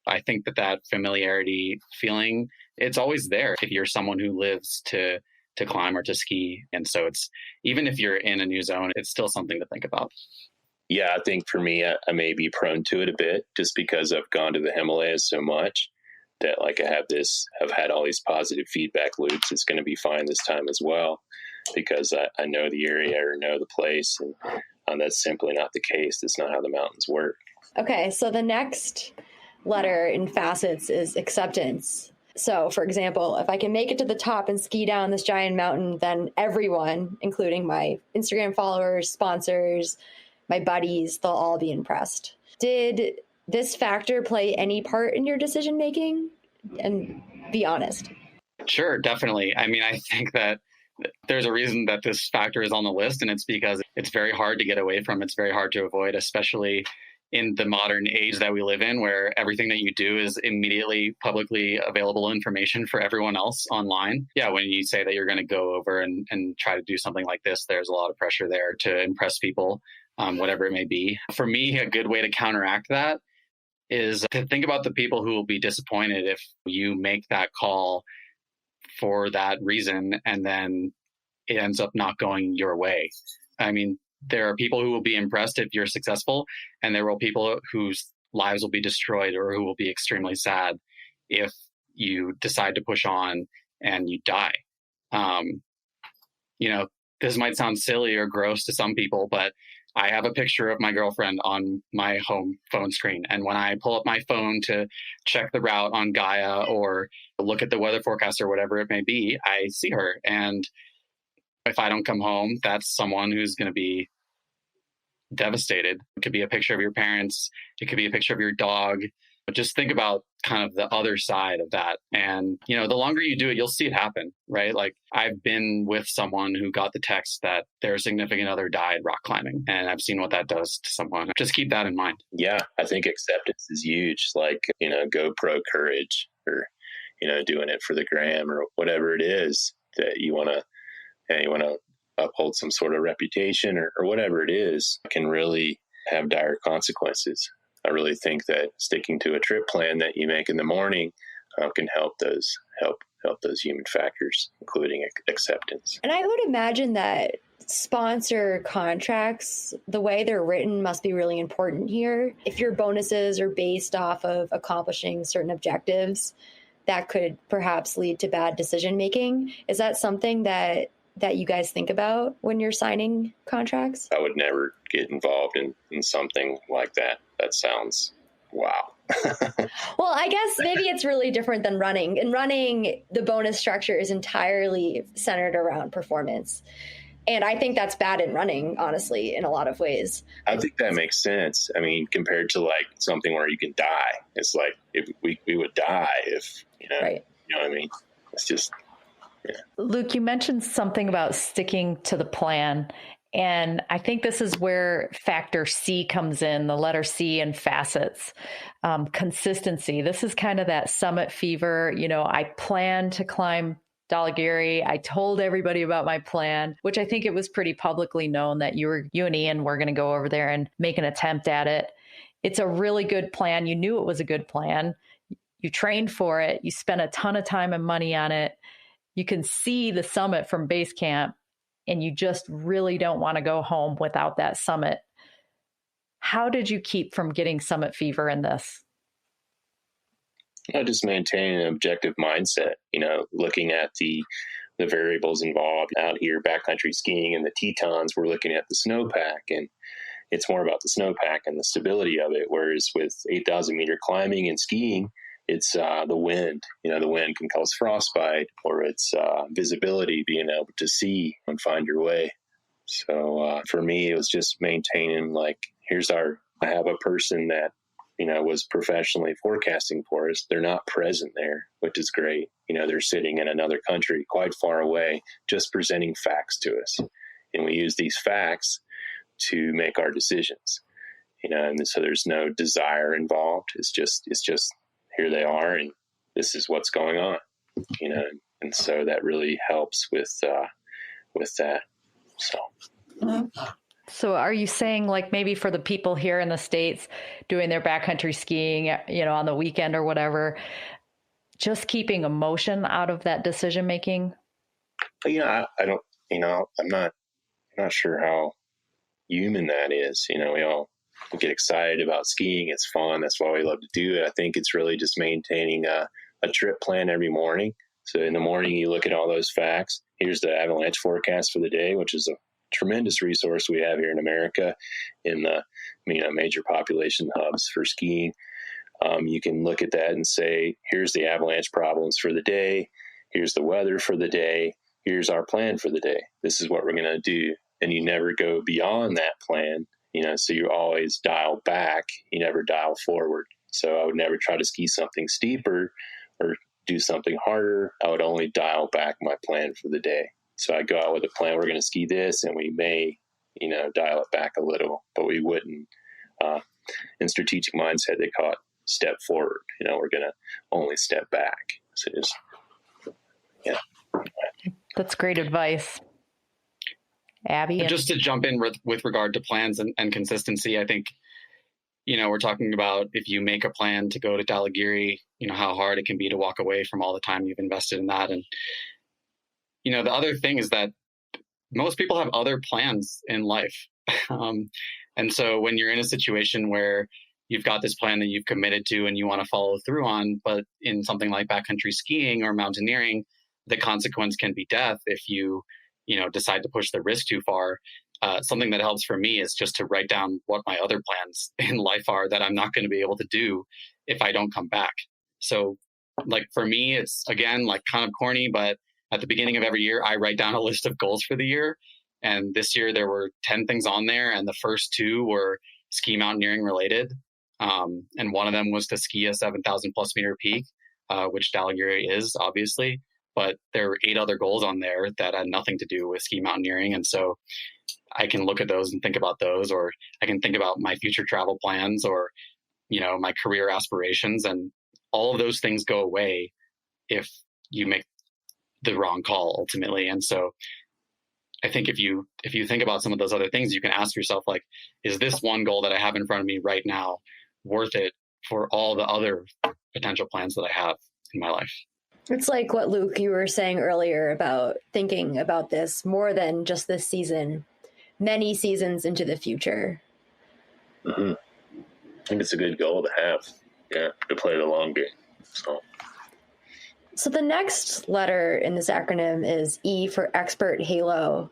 I think that familiarity feeling, it's always there if you're someone who lives to climb or to ski. And so it's, even if you're in a new zone, it's still something to think about. Yeah, I think for me, I may be prone to it a bit just because I've gone to the Himalayas so much that I've had all these positive feedback loops. It's going to be fine this time as well because I know the area or know the place. And that's simply not the case. That's not how the mountains work. Okay, so the next letter in facets is acceptance. So, for example, if I can make it to the top and ski down this giant mountain, then everyone, including my Instagram followers, sponsors, my buddies, they'll all be impressed. Did this factor play any part in your decision making? And be honest. Sure, definitely. I mean, I think that there's a reason that this factor is on the list, and it's because it's very hard to get away from. It's very hard to avoid, especially in the modern age that we live in, where everything that you do is immediately publicly available information for everyone else online. Yeah, when you say that you're going to go over and try to do something like this, there's a lot of pressure there to impress people, whatever it may be. For me, a good way to counteract that is to think about the people who will be disappointed if you make that call for that reason and then it ends up not going your way. I mean, there are people who will be impressed if you're successful, and there will be people whose lives will be destroyed or who will be extremely sad if you decide to push on and you die. This might sound silly or gross to some people, but I have a picture of my girlfriend on my home phone screen. And when I pull up my phone to check the route on Gaia or look at the weather forecast or whatever it may be, I see her. And if I don't come home, that's someone who's going to be devastated. It could be a picture of your parents. It could be a picture of your dog. But just think about kind of the other side of that. And, the longer you do it, you'll see it happen, right? Like I've been with someone who got the text that their significant other died rock climbing. And I've seen what that does to someone. Just keep that in mind. Yeah, I think acceptance is huge. Like, GoPro courage or, doing it for the gram or whatever it is that you want to uphold some sort of reputation or whatever it is can really have dire consequences. I really think that sticking to a trip plan that you make in the morning can help those human factors, including acceptance. And I would imagine that sponsor contracts, the way they're written, must be really important here. If your bonuses are based off of accomplishing certain objectives, that could perhaps lead to bad decision making. Is that something that you guys think about when you're signing contracts? I would never get involved in something like that. That sounds wow. Well, I guess maybe it's really different than running. In running, the bonus structure is entirely centered around performance. And I think that's bad in running, honestly, in a lot of ways. I think that makes sense. I mean, compared to like something where you can die, it's like if we would die if, right. You know what I mean? It's just, yeah. Luke, you mentioned something about sticking to the plan. And I think this is where factor C comes in, the letter C and facets. Consistency. This is kind of that summit fever. I plan to climb Dhualagiri. I told everybody about my plan, which I think it was pretty publicly known that you and Iain were going to go over there and make an attempt at it. It's a really good plan. You knew it was a good plan. You trained for it. You spent a ton of time and money on it. You can see the summit from base camp, and you just really don't want to go home without that summit. How did you keep from getting summit fever in this? Just maintain an objective mindset, looking at the variables involved out here, backcountry skiing and the Tetons, we're looking at the snowpack, and it's more about the snowpack and the stability of it. Whereas with 8,000 meter climbing and skiing, it's the wind. The wind can cause frostbite, or it's visibility, being able to see and find your way. So for me, it was just maintaining, like, I have a person that, was professionally forecasting for us. They're not present there, which is great. They're sitting in another country quite far away, just presenting facts to us. And we use these facts to make our decisions, and so there's no desire involved. It's just here they are, and this is what's going on, and so that really helps with that. So are you saying, like, maybe for the people here in the States doing their backcountry skiing, on the weekend or whatever, just keeping emotion out of that decision making? I don't, I'm not sure how human that is. We all get excited about skiing. It's fun. That's why we love to do it. I think it's really just maintaining a trip plan every morning. So in the morning, you look at all those facts. Here's the avalanche forecast for the day, which is a tremendous resource we have here in America in the major population hubs for skiing. You can look at that and say, here's the avalanche problems for the day. Here's the weather for the day. Here's our plan for the day. This is what we're going to do. And you never go beyond that plan, so you always dial back. You never dial forward. So I would never try to ski something steeper or do something harder. I would only dial back my plan for the day. So I go out with a plan, we're going to ski this, and we may, dial it back a little, but we wouldn't. In strategic mindset, they call it step forward. We're going to only step back. So just, yeah. That's great advice. Abby? Just to jump in with regard to plans and consistency, I think, we're talking about if you make a plan to go to Dhualagiri, how hard it can be to walk away from all the time you've invested in that. And, the other thing is that most people have other plans in life. And so when you're in a situation where you've got this plan that you've committed to and you want to follow through on, but in something like backcountry skiing or mountaineering, the consequence can be death if you decide to push the risk too far. Something that helps for me is just to write down what my other plans in life are that I'm not going to be able to do if I don't come back. So like for me, it's again, like kind of corny, but at the beginning of every year, I write down a list of goals for the year. And this year there were 10 things on there. And the first 2 were ski mountaineering related. And one of them was to ski a 7,000 plus meter peak, which Dhualagiri is obviously, but there were 8 other goals on there that had nothing to do with ski mountaineering. And so I can look at those and think about those, or I can think about my future travel plans or, my career aspirations, and all of those things go away if you make the wrong call ultimately. And so I think if you think about some of those other things, you can ask yourself, like, is this one goal that I have in front of me right now worth it for all the other potential plans that I have in my life? It's like what, Luke, you were saying earlier about thinking about this more than just this season, many seasons into the future. Mm-hmm. I think it's a good goal to have, to play the long game. So the next letter in this acronym is E for expert halo,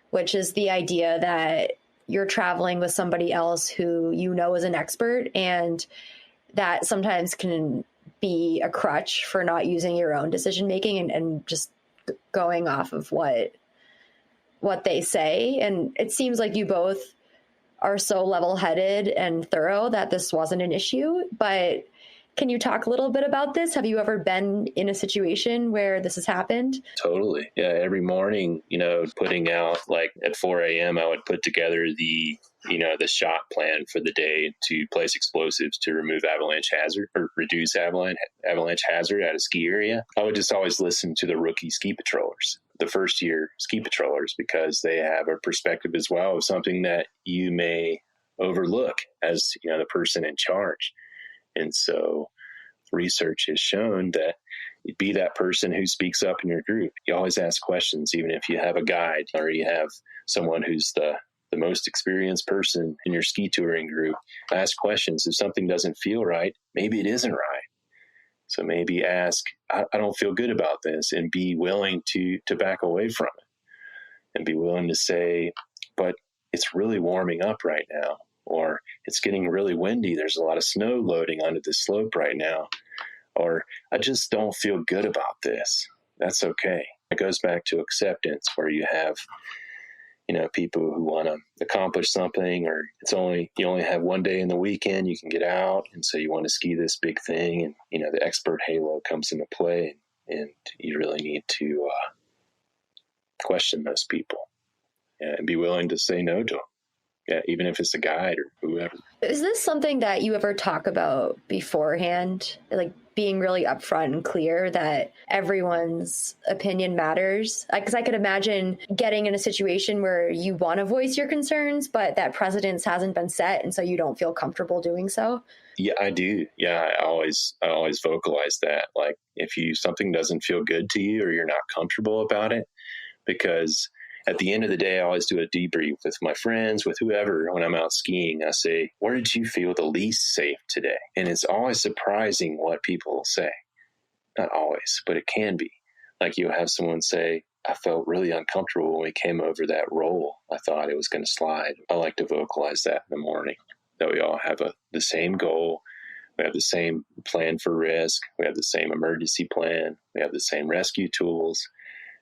which is the idea that you're traveling with somebody else who is an expert, and that sometimes can be a crutch for not using your own decision making and just going off of what they say. And it seems like you both are so level-headed and thorough that this wasn't an issue. But can you talk a little bit about this? Have you ever been in a situation where this has happened? Totally. Yeah. Every morning, putting out, like at 4 a.m., I would put together the shot plan for the day to place explosives to remove avalanche hazard or reduce avalanche hazard at a ski area. I would just always listen to the rookie ski patrollers, the first year ski patrollers, because they have a perspective as well of something that you may overlook as, the person in charge. And so research has shown that be that person who speaks up in your group. You always ask questions, even if you have a guide or you have someone who's the most experienced person in your ski touring group. Ask questions. If something doesn't feel right, maybe it isn't right. So maybe ask, I don't feel good about this, and be willing to back away from it and be willing to say, but it's really warming up right now, or it's getting really windy. There's a lot of snow loading onto this slope right now, or I just don't feel good about this. That's okay. It goes back to acceptance, where you have people who want to accomplish something, or you only have one day in the weekend you can get out, and so you want to ski this big thing, and the expert halo comes into play, and you really need to question those people and be willing to say no to them. Yeah, even if it's a guide or whoever. Is this something that you ever talk about beforehand? Like being really upfront and clear that everyone's opinion matters? Because I could imagine getting in a situation where you want to voice your concerns, but that precedence hasn't been set, and so you don't feel comfortable doing so. Yeah, I do. Yeah, I always vocalize that. Like if something doesn't feel good to you or you're not comfortable about it, because at the end of the day, I always do a debrief with my friends, with whoever, when I'm out skiing. I say, where did you feel the least safe today? And it's always surprising what people will say. Not always, but it can be. Like you'll have someone say, I felt really uncomfortable when we came over that roll. I thought it was going to slide. I like to vocalize that in the morning, that we all have the same goal. We have the same plan for risk. We have the same emergency plan. We have the same rescue tools.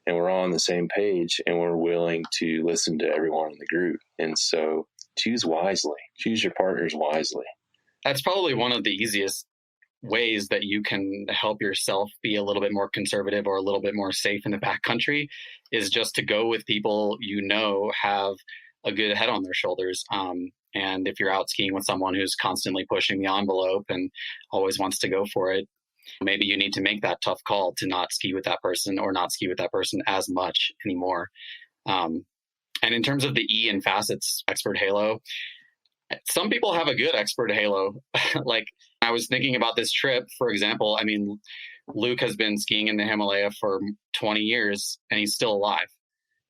And we're all on the same page, and we're willing to listen to everyone in the group. And so choose wisely. Choose your partners wisely. That's probably one of the easiest ways that you can help yourself be a little bit more conservative or a little bit more safe in the backcountry, is just to go with people have a good head on their shoulders. And if you're out skiing with someone who's constantly pushing the envelope and always wants to go for it, maybe you need to make that tough call to not ski with that person, or not ski with that person as much anymore. And in terms of the E and facets expert halo, some people have a good expert halo. Like I was thinking about this trip, for example. I mean, Luke has been skiing in the Himalaya for 20 years and he's still alive.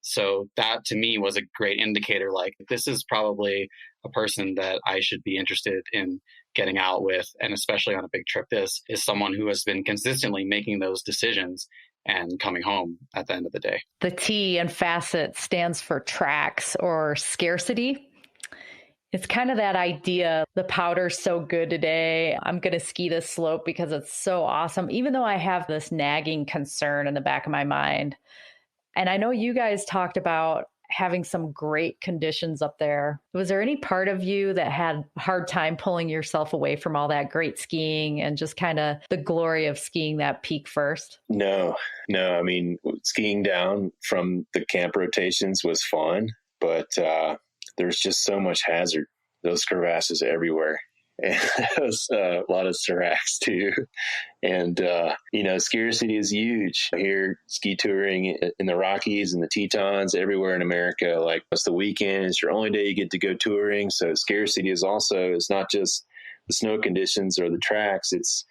So that to me was a great indicator, like this is probably a person that I should be interested in getting out with. And especially on a big trip, this is someone who has been consistently making those decisions and coming home at the end of the day. The T in facet stands for tracks or scarcity. It's kind of that idea, the powder's so good today, I'm going to ski this slope because it's so awesome, even though I have this nagging concern in the back of my mind. And I know you guys talked about having some great conditions up there. Was there any part of you that had a hard time pulling yourself away from all that great skiing and just kind of the glory of skiing that peak first? No. I mean, skiing down from the camp rotations was fun, but there's just so much hazard. Those crevasses everywhere. And there's a lot of seracs too. And, scarcity is huge. Here, ski touring in the Rockies and the Tetons, everywhere in America, like it's the weekend, it's your only day you get to go touring. So scarcity is it's not just the snow conditions or the tracks, it's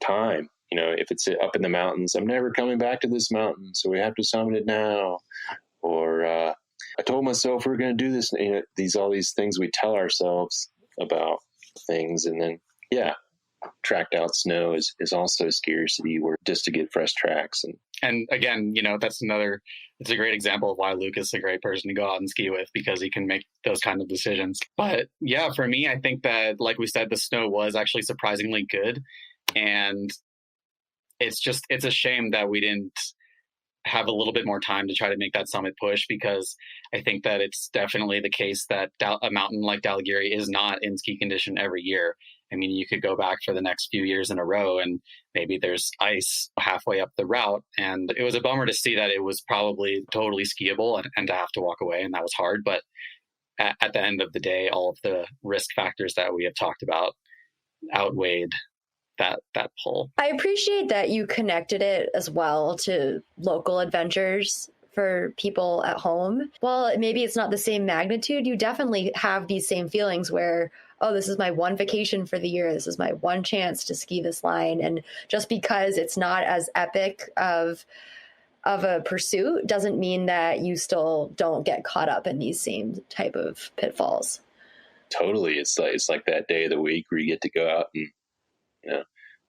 time. If it's up in the mountains, I'm never coming back to this mountain, so we have to summit it now. Or I told myself we're going to do this. All these things we tell ourselves about things. And then, tracked out snow is also scarcity, where just to get fresh tracks. And again, it's a great example of why Luke is a great person to go out and ski with, because he can make those kind of decisions. But yeah, for me, I think that, like we said, the snow was actually surprisingly good. And it's a shame that we didn't have a little bit more time to try to make that summit push, because I think that it's definitely the case that a mountain like Dhualagiri is not in ski condition every year. I mean, you could go back for the next few years in a row and maybe there's ice halfway up the route. And it was a bummer to see that it was probably totally skiable and to have to walk away. And that was hard. But at the end of the day, all of the risk factors that we have talked about outweighed that pull. I appreciate that you connected it as well to local adventures for people at home. Well, maybe it's not the same magnitude. You definitely have these same feelings where, oh, this is my one vacation for the year. This is my one chance to ski this line. And just because it's not as epic of a pursuit doesn't mean that you still don't get caught up in these same type of pitfalls. Totally. It's like that day of the week where you get to go out and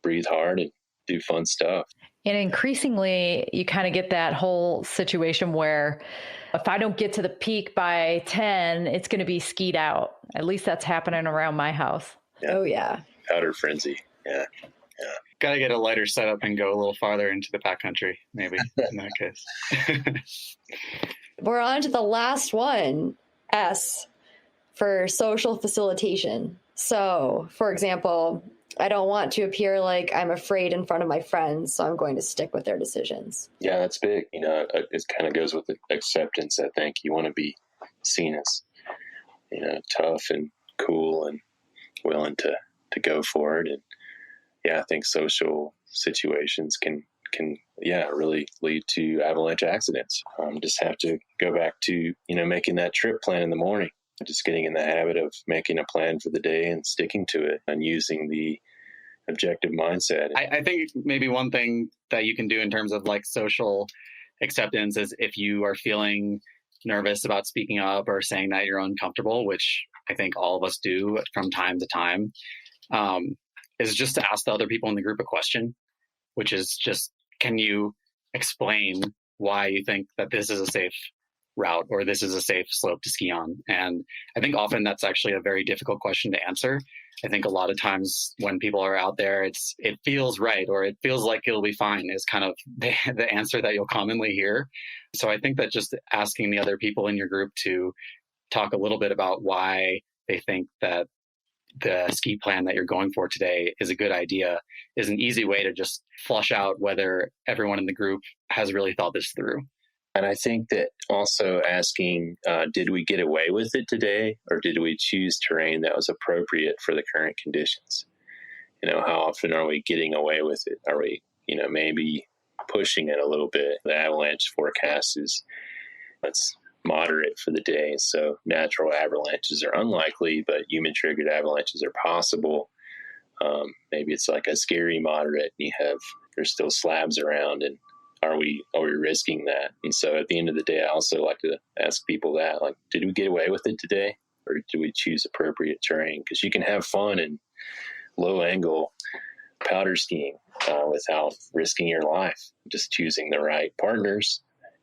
breathe hard and do fun stuff. And increasingly, you kind of get that whole situation where if I don't get to the peak by 10, it's going to be skied out. At least that's happening around my house. Yeah. Oh, yeah. Powder frenzy. Yeah. Got to get a lighter setup and go a little farther into the backcountry, maybe, in that case. We're on to the last one, S, for social facilitation. So, for example, I don't want to appear like I'm afraid in front of my friends, so I'm going to stick with their decisions. Yeah, that's big. It kind of goes with acceptance, I think. You want to be seen as, tough and cool and willing to go for it. And yeah, I think social situations can really lead to avalanche accidents. Just have to go back to, making that trip plan in the morning. Just getting in the habit of making a plan for the day and sticking to it and using the objective mindset. I think maybe one thing that you can do in terms of like social acceptance is if you are feeling nervous about speaking up or saying that you're uncomfortable, which I think all of us do from time to time, is just to ask the other people in the group a question, which is just, can you explain why you think that this is a safe route or this is a safe slope to ski on? And I think often that's actually a very difficult question to answer. I think a lot of times when people are out there, it feels right, or it feels like it'll be fine is kind of the answer that you'll commonly hear. So I think that just asking the other people in your group to talk a little bit about why they think that the ski plan that you're going for today is a good idea is an easy way to just flush out whether everyone in the group has really thought this through. And I think that also asking, did we get away with it today, or did we choose terrain that was appropriate for the current conditions? How often are we getting away with it? Are we, maybe pushing it a little bit? The avalanche forecast it's moderate for the day. So natural avalanches are unlikely, but human-triggered avalanches are possible. Maybe it's like a scary moderate, and there's still slabs around and are we risking that? And so at the end of the day, I also like to ask people that, like, did we get away with it today, or did we choose appropriate terrain? Because you can have fun in low angle powder skiing without risking your life, just choosing the right partners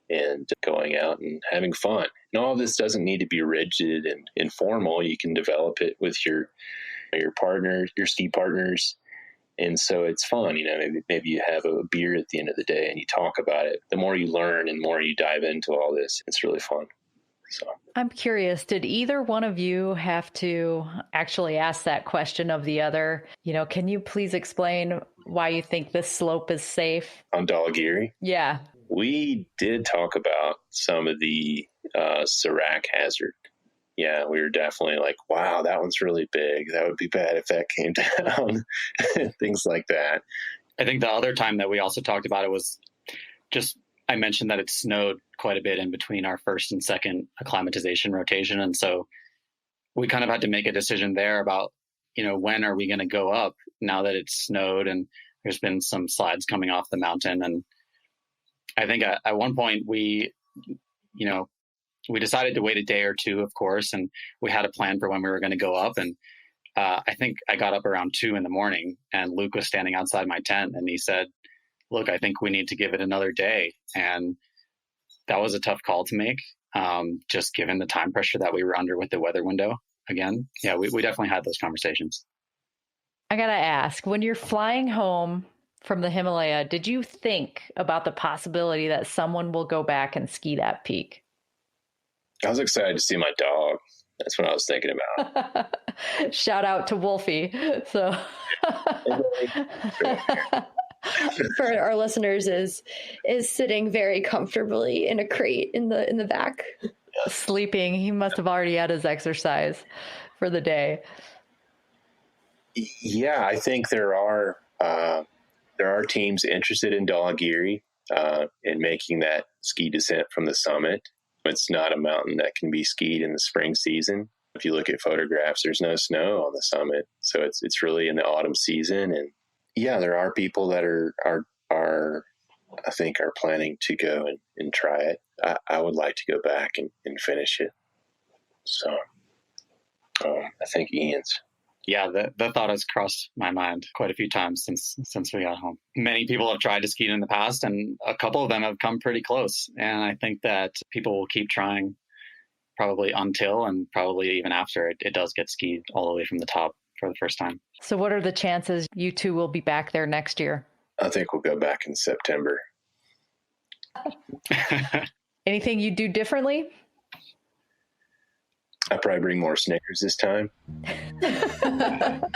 and going out and having fun. And all of this doesn't need to be rigid and informal. You can develop it with your partner, your ski partners. And so it's fun, maybe you have a beer at the end of the day and you talk about it. The more you learn and more you dive into all this, it's really fun. So I'm curious, did either one of you have to actually ask that question of the other? Can you please explain why you think this slope is safe? On Dhualagiri? Yeah. We did talk about some of the Serac hazard. Yeah, we were definitely like, wow, that one's really big. That would be bad if that came down. Things like that. I think the other time that we also talked about it was just, I mentioned that it snowed quite a bit in between our first and second acclimatization rotation. And so we kind of had to make a decision there about, when are we going to go up now that it's snowed and there's been some slides coming off the mountain. And I think at one point we decided to wait a day or two, of course, and we had a plan for when we were going to go up. And I think I got up around 2 a.m. and Luke was standing outside my tent and he said, look, I think we need to give it another day. And that was a tough call to make, just given the time pressure that we were under with the weather window. Again, yeah, we definitely had those conversations. I got to ask, when you're flying home from the Himalaya, did you think about the possibility that someone will go back and ski that peak? I was excited to see my dog. That's what I was thinking about. Shout out to Wolfie. So for our listeners is sitting very comfortably in a crate in the back. Sleeping. He must have already had his exercise for the day. Yeah, I think there are teams interested in Dhualagiri in making that ski descent from the summit. It's not a mountain that can be skied in the spring season. If you look at photographs, there's no snow on the summit. So it's really in the autumn season. And yeah, there are people that are I think are planning to go and try it. I would like to go back and finish it. So I think Iain's. Yeah, the thought has crossed my mind quite a few times since we got home. Many people have tried to ski it in the past, and a couple of them have come pretty close. And I think that people will keep trying probably until and probably even after it does get skied all the way from the top for the first time. So what are the chances you two will be back there next year? I think we'll go back in September. Anything you do differently? I'll probably bring more Snickers this time.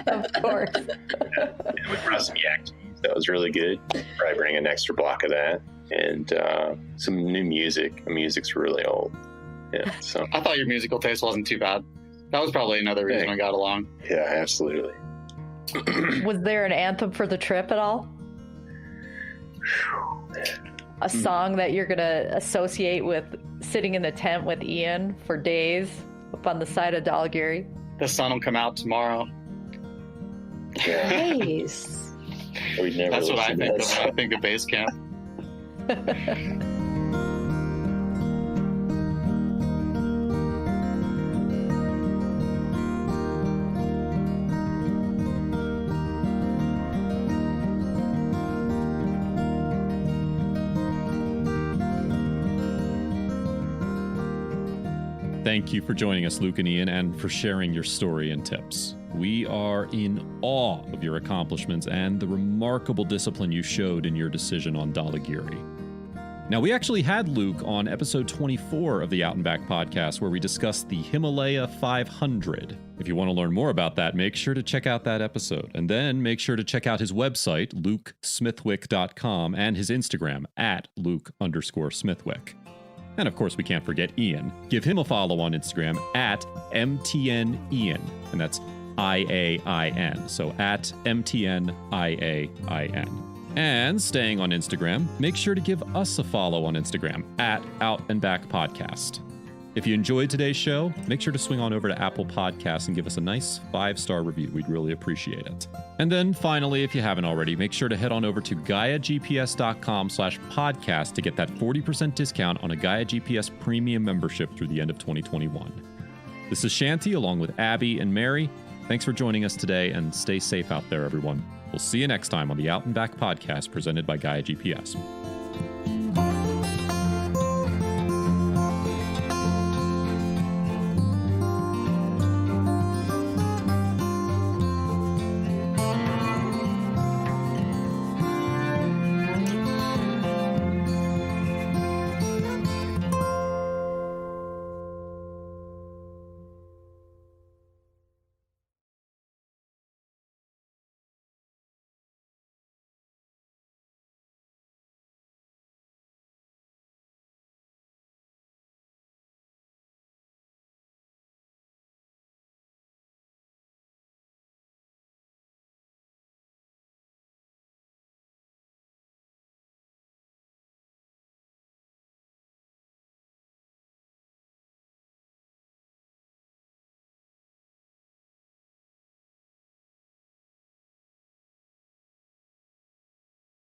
Of course. Yeah. We brought some yak cheese. That was really good. Probably bring an extra block of that. And some new music. The music's really old. Yeah. So I thought your musical taste wasn't too bad. That was probably another reason we got along. Yeah, absolutely. Was there an anthem for the trip at all? A song that you're going to associate with sitting in the tent with Iain for days up on the side of Dhualagiri? The sun will come out tomorrow. Yeah. Nice. That's what I think of when I think of base camp. Thank you for joining us, Luke and Iain, and for sharing your story and tips. We are in awe of your accomplishments and the remarkable discipline you showed in your decision on Dhualagiri. Now, we actually had Luke on episode 24 of the Out and Back podcast, where we discussed the Himalaya 500. If you want to learn more about that, make sure to check out that episode. And then make sure to check out his website, lukesmithwick.com, and his Instagram, @Luke_Smithwick. And of course, we can't forget Iain. Give him a follow on Instagram @MTNIain. And that's IAIN. So @MTNIAIN. And staying on Instagram, make sure to give us a follow on Instagram @Out and Back Podcast. If you enjoyed today's show, make sure to swing on over to Apple Podcasts and give us a nice 5-star review. We'd really appreciate it. And then finally, if you haven't already, make sure to head on over to GaiaGPS.com/podcast to get that 40% discount on a Gaia GPS premium membership through the end of 2021. This is Shanti along with Abby and Mary. Thanks for joining us today, and stay safe out there, everyone. We'll see you next time on the Out and Back podcast presented by Gaia GPS.